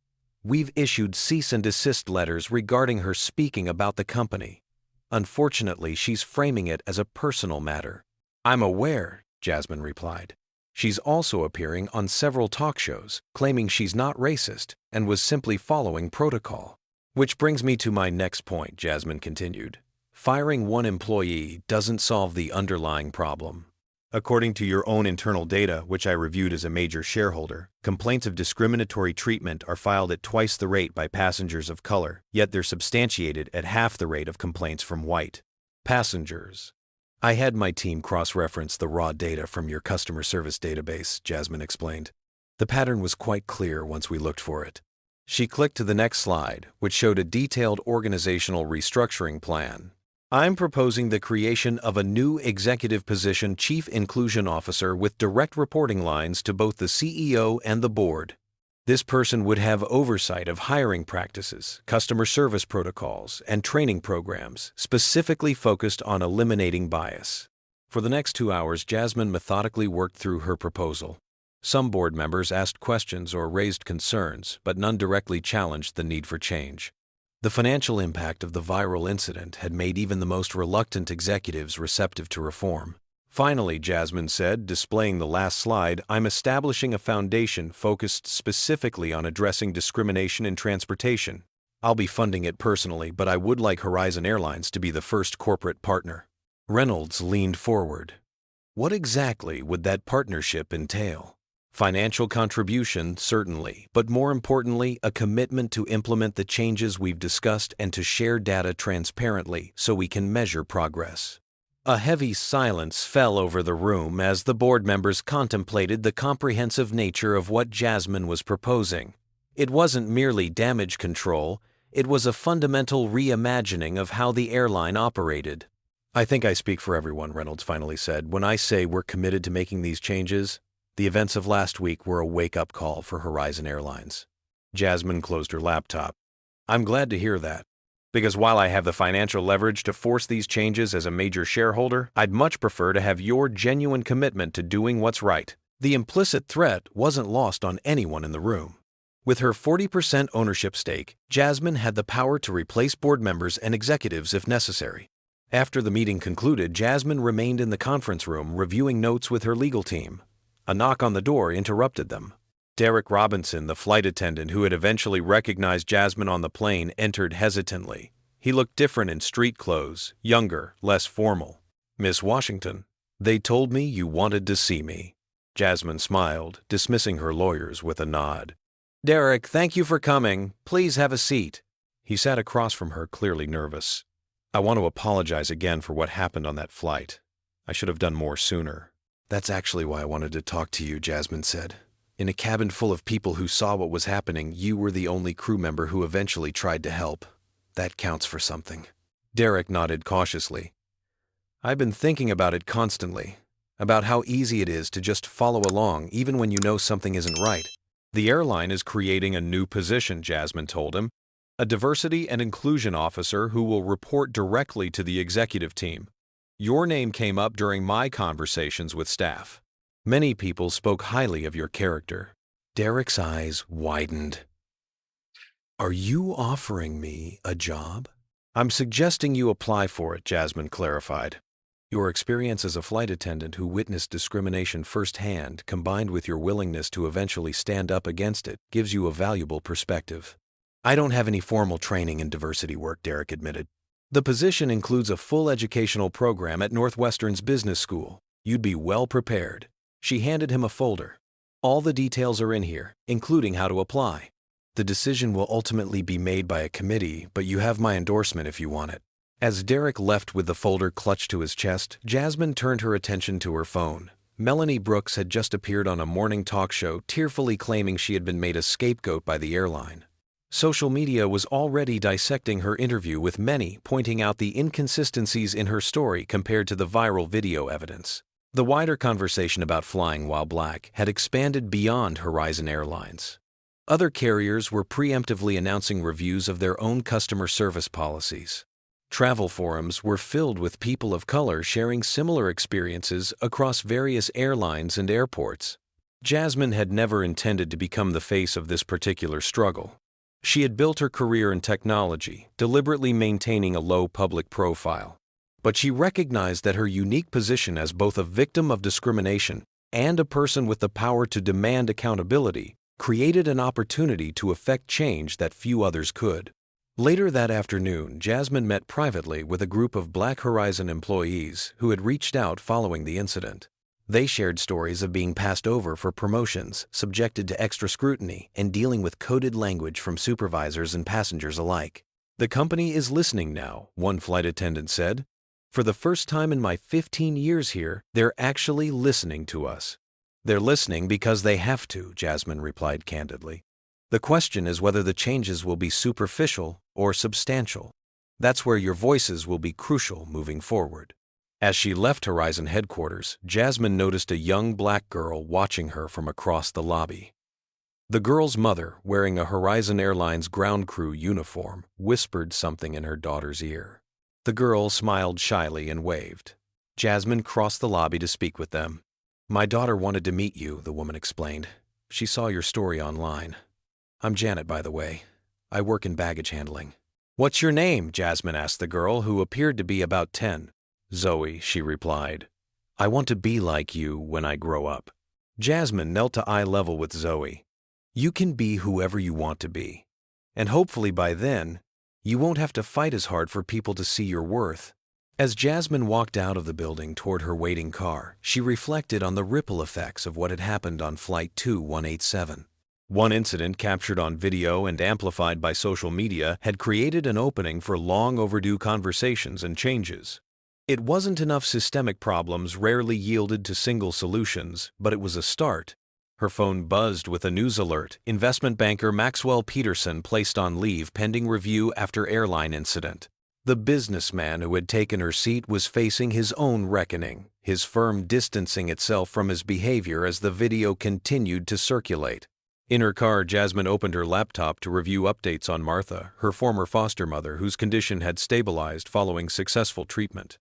"We've issued cease and desist letters regarding her speaking about the company. Unfortunately, she's framing it as a personal matter." "I'm aware," Jasmine replied. "She's also appearing on several talk shows, claiming she's not racist and was simply following protocol." "Which brings me to my next point," Jasmine continued. "Firing one employee doesn't solve the underlying problem. According to your own internal data, which I reviewed as a major shareholder, complaints of discriminatory treatment are filed at twice the rate by passengers of color, yet they're substantiated at half the rate of complaints from white passengers." "I had my team cross-reference the raw data from your customer service database," Jasmine explained. "The pattern was quite clear once we looked for it." She clicked to the next slide, which showed a detailed organizational restructuring plan. "I'm proposing the creation of a new executive position, Chief Inclusion Officer, with direct reporting lines to both the CEO and the board. This person would have oversight of hiring practices, customer service protocols, and training programs, specifically focused on eliminating bias." For the next 2 hours, Jasmine methodically worked through her proposal. Some board members asked questions or raised concerns, but none directly challenged the need for change. The financial impact of the viral incident had made even the most reluctant executives receptive to reform. Finally, Jasmine said, displaying the last slide, "I'm establishing a foundation focused specifically on addressing discrimination in transportation. I'll be funding it personally, but I would like Horizon Airlines to be the first corporate partner." Reynolds leaned forward. "What exactly would that partnership entail?" "Financial contribution, certainly, but more importantly, a commitment to implement the changes we've discussed and to share data transparently so we can measure progress." A heavy silence fell over the room as the board members contemplated the comprehensive nature of what Jasmine was proposing. It wasn't merely damage control, it was a fundamental reimagining of how the airline operated. "I think I speak for everyone," Reynolds finally said, "when I say we're committed to making these changes. The events of last week were a wake-up call for Horizon Airlines." Jasmine closed her laptop. "I'm glad to hear that. Because while I have the financial leverage to force these changes as a major shareholder, I'd much prefer to have your genuine commitment to doing what's right." The implicit threat wasn't lost on anyone in the room. With her 40% ownership stake, Jasmine had the power to replace board members and executives if necessary. After the meeting concluded, Jasmine remained in the conference room reviewing notes with her legal team. A knock on the door interrupted them. Derek Robinson, the flight attendant who had eventually recognized Jasmine on the plane, entered hesitantly. He looked different in street clothes, younger, less formal. "Miss Washington, they told me you wanted to see me." Jasmine smiled, dismissing her lawyers with a nod. "Derek, thank you for coming. Please have a seat." He sat across from her, clearly nervous. "I want to apologize again for what happened on that flight. I should have done more sooner." That's actually why I wanted to talk to you, Jasmine said. In a cabin full of people who saw what was happening, you were the only crew member who eventually tried to help. That counts for something. Derek nodded cautiously. I've been thinking about it constantly, about how easy it is to just follow along even when you know something isn't right. The airline is creating a new position, Jasmine told him, a diversity and inclusion officer who will report directly to the executive team. Your name came up during my conversations with staff. Many people spoke highly of your character. Derek's eyes widened. Are you offering me a job? I'm suggesting you apply for it, Jasmine clarified. Your experience as a flight attendant who witnessed discrimination firsthand, combined with your willingness to eventually stand up against it, gives you a valuable perspective. I don't have any formal training in diversity work, Derek admitted. The position includes a full educational program at Northwestern's business school. You'd be well prepared. She handed him a folder. All the details are in here, including how to apply. The decision will ultimately be made by a committee, but you have my endorsement if you want it. As Derek left with the folder clutched to his chest, Jasmine turned her attention to her phone. Melanie Brooks had just appeared on a morning talk show, tearfully claiming she had been made a scapegoat by the airline. Social media was already dissecting her interview, with many pointing out the inconsistencies in her story compared to the viral video evidence. The wider conversation about flying while black had expanded beyond Horizon Airlines. Other carriers were preemptively announcing reviews of their own customer service policies. Travel forums were filled with people of color sharing similar experiences across various airlines and airports. Jasmine had never intended to become the face of this particular struggle. She had built her career in technology, deliberately maintaining a low public profile. But she recognized that her unique position as both a victim of discrimination and a person with the power to demand accountability created an opportunity to effect change that few others could. Later that afternoon, Jasmine met privately with a group of Black Horizon employees who had reached out following the incident. They shared stories of being passed over for promotions, subjected to extra scrutiny, and dealing with coded language from supervisors and passengers alike. The company is listening now, one flight attendant said. For the first time in my 15 years here, they're actually listening to us. They're listening because they have to, Jasmine replied candidly. The question is whether the changes will be superficial or substantial. That's where your voices will be crucial moving forward. As she left Horizon headquarters, Jasmine noticed a young black girl watching her from across the lobby. The girl's mother, wearing a Horizon Airlines ground crew uniform, whispered something in her daughter's ear. The girl smiled shyly and waved. Jasmine crossed the lobby to speak with them. My daughter wanted to meet you, the woman explained. She saw your story online. I'm Janet, by the way. I work in baggage handling. What's your name? Jasmine asked the girl, who appeared to be about 10. Zoe, she replied. I want to be like you when I grow up. Jasmine knelt to eye level with Zoe. You can be whoever you want to be. And hopefully by then, you won't have to fight as hard for people to see your worth. As Jasmine walked out of the building toward her waiting car, she reflected on the ripple effects of what had happened on Flight 2187. One incident captured on video and amplified by social media had created an opening for long overdue conversations and changes. It wasn't enough. Systemic problems rarely yielded to single solutions, but it was a start. Her phone buzzed with a news alert. Investment banker Maxwell Peterson placed on leave pending review after airline incident. The businessman who had taken her seat was facing his own reckoning, his firm distancing itself from his behavior as the video continued to circulate. In her car, Jasmine opened her laptop to review updates on Martha, her former foster mother whose condition had stabilized following successful treatment.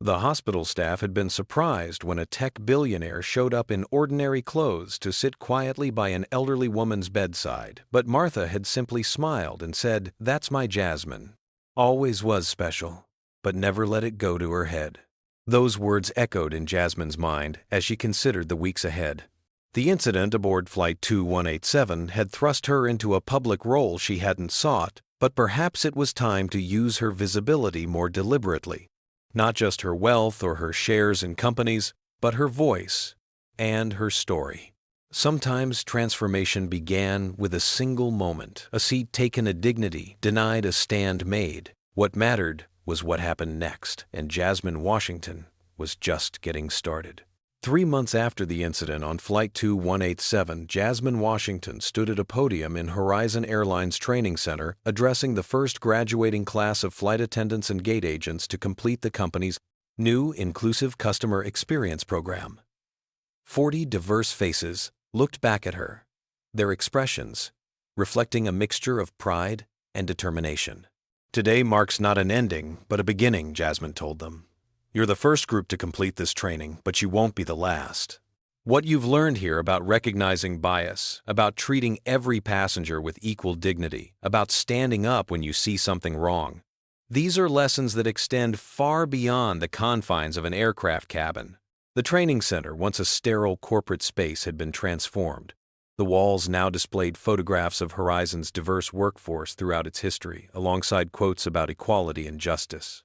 The hospital staff had been surprised when a tech billionaire showed up in ordinary clothes to sit quietly by an elderly woman's bedside, but Martha had simply smiled and said, "That's my Jasmine. Always was special, but never let it go to her head." Those words echoed in Jasmine's mind as she considered the weeks ahead. The incident aboard Flight 2187 had thrust her into a public role she hadn't sought, but perhaps it was time to use her visibility more deliberately. Not just her wealth or her shares in companies, but her voice and her story. Sometimes transformation began with a single moment, a seat taken, a dignity denied, a stand made. What mattered was what happened next, and Jasmine Washington was just getting started. 3 months after the incident on Flight 2187, Jasmine Washington stood at a podium in Horizon Airlines Training Center addressing the first graduating class of flight attendants and gate agents to complete the company's new Inclusive Customer Experience program. 40 diverse faces looked back at her, their expressions reflecting a mixture of pride and determination. "Today marks not an ending, but a beginning," Jasmine told them. "You're the first group to complete this training, but you won't be the last. What you've learned here about recognizing bias, about treating every passenger with equal dignity, about standing up when you see something wrong, these are lessons that extend far beyond the confines of an aircraft cabin." The training center, once a sterile corporate space, had been transformed. The walls now displayed photographs of Horizon's diverse workforce throughout its history, alongside quotes about equality and justice.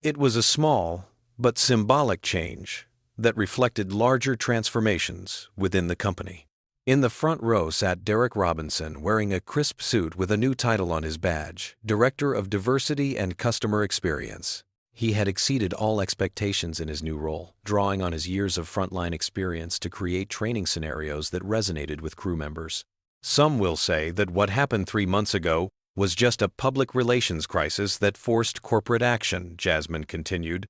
It was a small but symbolic change that reflected larger transformations within the company. In the front row sat Derek Robinson, wearing a crisp suit with a new title on his badge, Director of Diversity and Customer Experience. He had exceeded all expectations in his new role, drawing on his years of frontline experience to create training scenarios that resonated with crew members. "Some will say that what happened 3 months ago was just a public relations crisis that forced corporate action," Jasmine continued.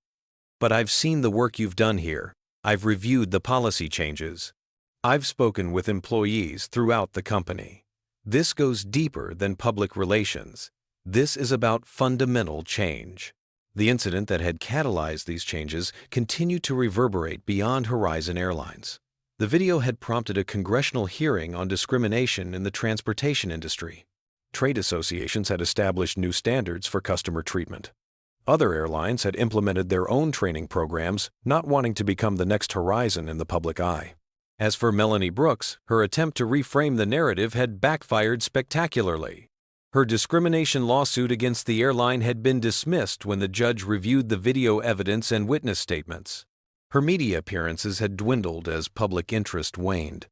"But I've seen the work you've done here. I've reviewed the policy changes. I've spoken with employees throughout the company. This goes deeper than public relations. This is about fundamental change." The incident that had catalyzed these changes continued to reverberate beyond Horizon Airlines. The video had prompted a congressional hearing on discrimination in the transportation industry. Trade associations had established new standards for customer treatment. Other airlines had implemented their own training programs, not wanting to become the next Horizon in the public eye. As for Melanie Brooks, her attempt to reframe the narrative had backfired spectacularly. Her discrimination lawsuit against the airline had been dismissed when the judge reviewed the video evidence and witness statements. Her media appearances had dwindled as public interest waned.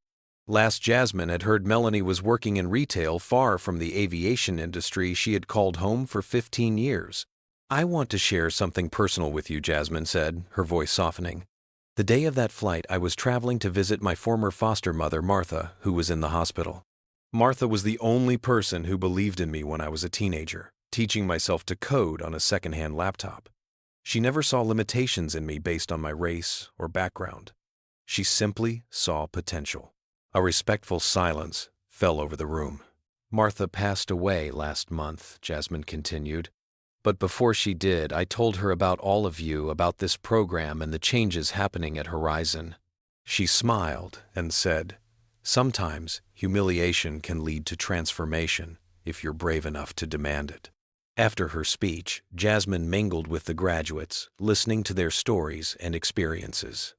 Last Jasmine had heard Melanie was working in retail far from the aviation industry she had called home for 15 years. "I want to share something personal with you," Jasmine said, her voice softening. "The day of that flight, I was traveling to visit my former foster mother, Martha, who was in the hospital. Martha was the only person who believed in me when I was a teenager, teaching myself to code on a secondhand laptop. She never saw limitations in me based on my race or background. She simply saw potential." A respectful silence fell over the room. "Martha passed away last month," Jasmine continued. "But before she did, I told her about all of you, about this program and the changes happening at Horizon. She smiled and said, 'Sometimes humiliation can lead to transformation if you're brave enough to demand it.'" After her speech, Jasmine mingled with the graduates, listening to their stories and experiences.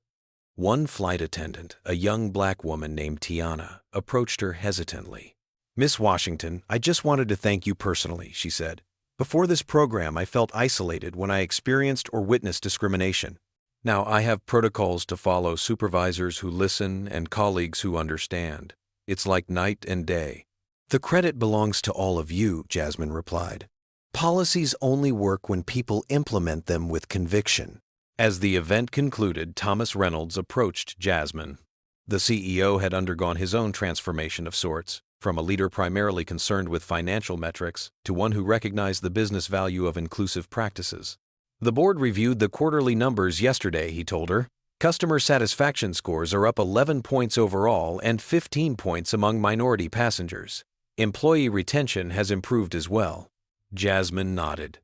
One flight attendant, a young black woman named Tiana, approached her hesitantly. "Miss Washington, I just wanted to thank you personally," she said. "Before this program, I felt isolated when I experienced or witnessed discrimination. Now I have protocols to follow, supervisors who listen, and colleagues who understand. It's like night and day." "The credit belongs to all of you," Jasmine replied. "Policies only work when people implement them with conviction." As the event concluded, Thomas Reynolds approached Jasmine. The CEO had undergone his own transformation of sorts, from a leader primarily concerned with financial metrics to one who recognized the business value of inclusive practices. "The board reviewed the quarterly numbers yesterday," he told her. "Customer satisfaction scores are up 11 points overall and 15 points among minority passengers. Employee retention has improved as well." Jasmine nodded.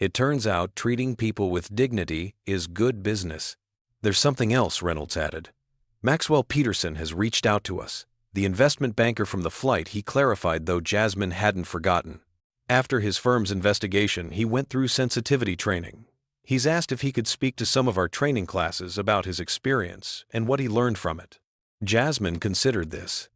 "It turns out treating people with dignity is good business." "There's something else," Reynolds added. "Maxwell Peterson has reached out to us. The investment banker from the flight," he clarified, though Jasmine hadn't forgotten. "After his firm's investigation, he went through sensitivity training. He's asked if he could speak to some of our training classes about his experience and what he learned from it." Jasmine considered this.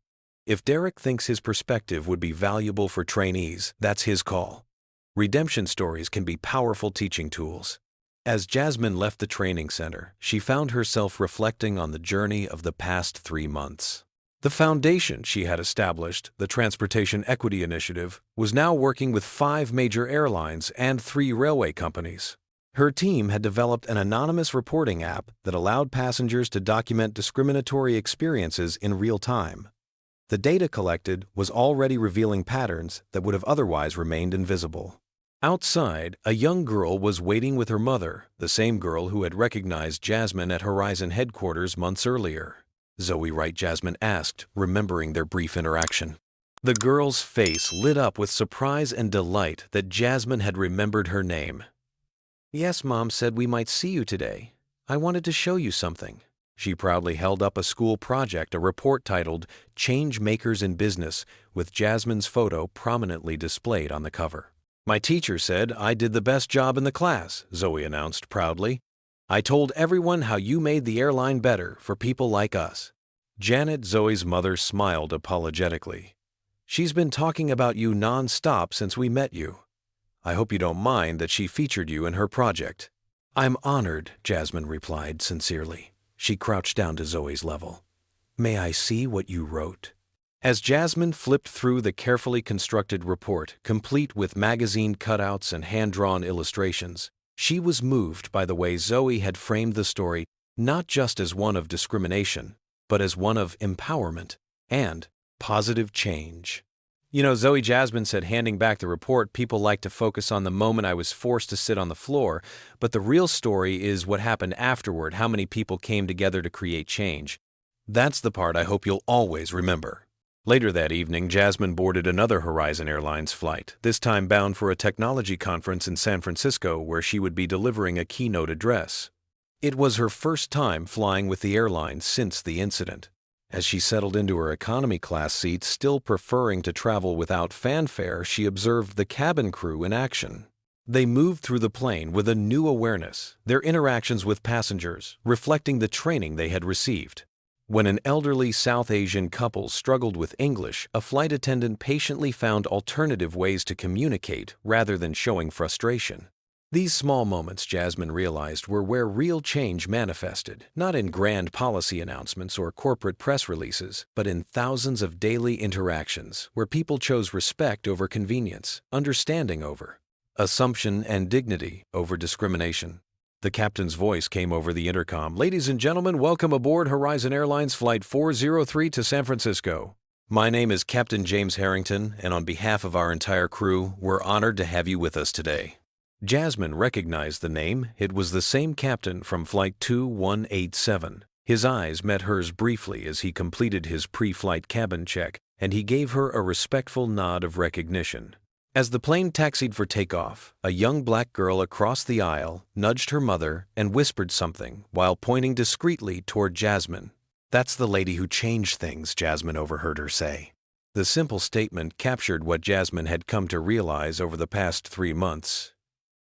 If Derek thinks his perspective would be valuable for trainees, that's his call. Redemption stories can be powerful teaching tools. As Jasmine left the training center, she found herself reflecting on the journey of the past 3 months. The foundation she had established, the Transportation Equity Initiative, was now working with 5 major airlines and 3 railway companies. Her team had developed an anonymous reporting app that allowed passengers to document discriminatory experiences in real time. The data collected was already revealing patterns that would have otherwise remained invisible. Outside, a young girl was waiting with her mother, the same girl who had recognized Jasmine at Horizon headquarters months earlier. Zoe Wright, Jasmine asked, remembering their brief interaction. The girl's face lit up with surprise and delight that Jasmine had remembered her name. "Yes, Mom said we might see you today. I wanted to show you something." She proudly held up a school project, a report titled Change Makers in Business, with Jasmine's photo prominently displayed on the cover. "My teacher said I did the best job in the class," Zoe announced proudly. "I told everyone how you made the airline better for people like us." Janet, Zoe's mother, smiled apologetically. "She's been talking about you non-stop since we met you. I hope you don't mind that she featured you in her project." "I'm honored," Jasmine replied sincerely. She crouched down to Zoe's level. "May I see what you wrote?" As Jasmine flipped through the carefully constructed report, complete with magazine cutouts and hand-drawn illustrations, she was moved by the way Zoe had framed the story not just as one of discrimination, but as one of empowerment and positive change. "You know, Zoe," Jasmine said, handing back the report, "people like to focus on the moment I was forced to sit on the floor, but the real story is what happened afterward, how many people came together to create change. That's the part I hope you'll always remember." Later that evening, Jasmine boarded another Horizon Airlines flight, this time bound for a technology conference in San Francisco where she would be delivering a keynote address. It was her first time flying with the airline since the incident. As she settled into her economy class seat, still preferring to travel without fanfare, she observed the cabin crew in action. They moved through the plane with a new awareness, their interactions with passengers reflecting the training they had received. When an elderly South Asian couple struggled with English, a flight attendant patiently found alternative ways to communicate rather than showing frustration. These small moments, Jasmine realized, were where real change manifested, not in grand policy announcements or corporate press releases, but in thousands of daily interactions where people chose respect over convenience, understanding over assumption, and dignity over discrimination. The captain's voice came over the intercom. "Ladies and gentlemen, welcome aboard Horizon Airlines Flight 403 to San Francisco. My name is Captain James Harrington, and on behalf of our entire crew, we're honored to have you with us today." Jasmine recognized the name. It was the same captain from Flight 2187. His eyes met hers briefly as he completed his pre-flight cabin check, and he gave her a respectful nod of recognition. As the plane taxied for takeoff, a young black girl across the aisle nudged her mother and whispered something while pointing discreetly toward Jasmine. "That's the lady who changed things," Jasmine overheard her say. The simple statement captured what Jasmine had come to realize over the past 3 months.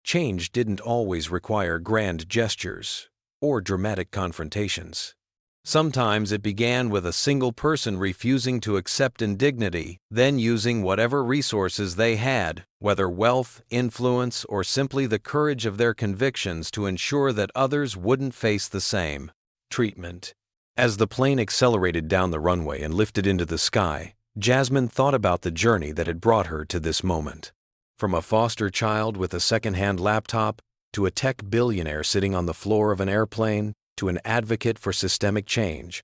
Change didn't always require grand gestures or dramatic confrontations. Sometimes it began with a single person refusing to accept indignity, then using whatever resources they had, whether wealth, influence, or simply the courage of their convictions, to ensure that others wouldn't face the same treatment. As the plane accelerated down the runway and lifted into the sky, Jasmine thought about the journey that had brought her to this moment. From a foster child with a second-hand laptop, to a tech billionaire sitting on the floor of an airplane, to an advocate for systemic change,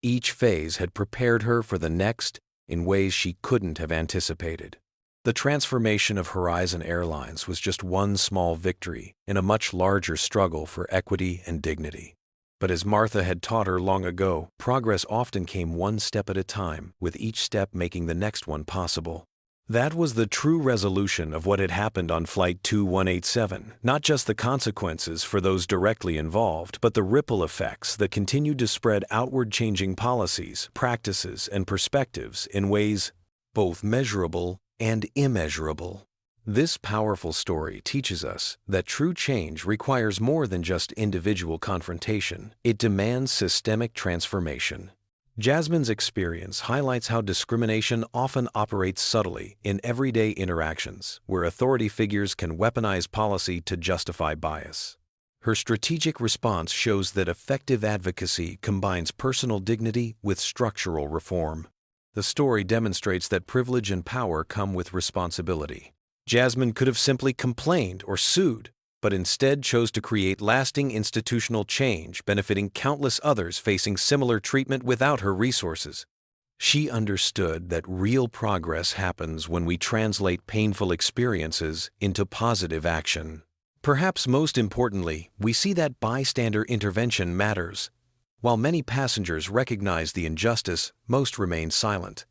each phase had prepared her for the next in ways she couldn't have anticipated. The transformation of Horizon Airlines was just one small victory in a much larger struggle for equity and dignity. But as Martha had taught her long ago, progress often came one step at a time, with each step making the next one possible. That was the true resolution of what had happened on Flight 2187, not just the consequences for those directly involved, but the ripple effects that continued to spread outward, changing policies, practices, and perspectives in ways both measurable and immeasurable. This powerful story teaches us that true change requires more than just individual confrontation. It demands systemic transformation. Jasmine's experience highlights how discrimination often operates subtly in everyday interactions, where authority figures can weaponize policy to justify bias. Her strategic response shows that effective advocacy combines personal dignity with structural reform. The story demonstrates that privilege and power come with responsibility. Jasmine could have simply complained or sued, but instead chose to create lasting institutional change, benefiting countless others facing similar treatment without her resources. She understood that real progress happens when we translate painful experiences into positive action. Perhaps most importantly, we see that bystander intervention matters. While many passengers recognized the injustice, most remained silent.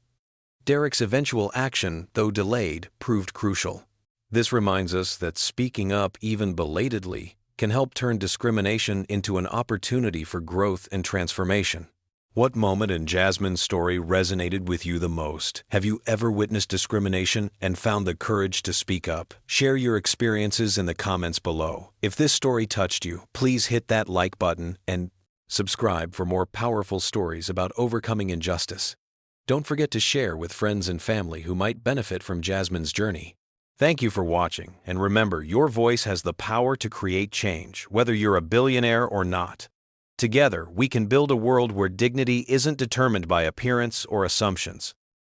Derek's eventual action, though delayed, proved crucial. This reminds us that speaking up, even belatedly, can help turn discrimination into an opportunity for growth and transformation. What moment in Jasmine's story resonated with you the most? Have you ever witnessed discrimination and found the courage to speak up? Share your experiences in the comments below. If this story touched you, please hit that like button and subscribe for more powerful stories about overcoming injustice. Don't forget to share with friends and family who might benefit from Jasmine's journey. Thank you for watching, and remember, your voice has the power to create change, whether you're a billionaire or not. Together, we can build a world where dignity isn't determined by appearance or assumptions.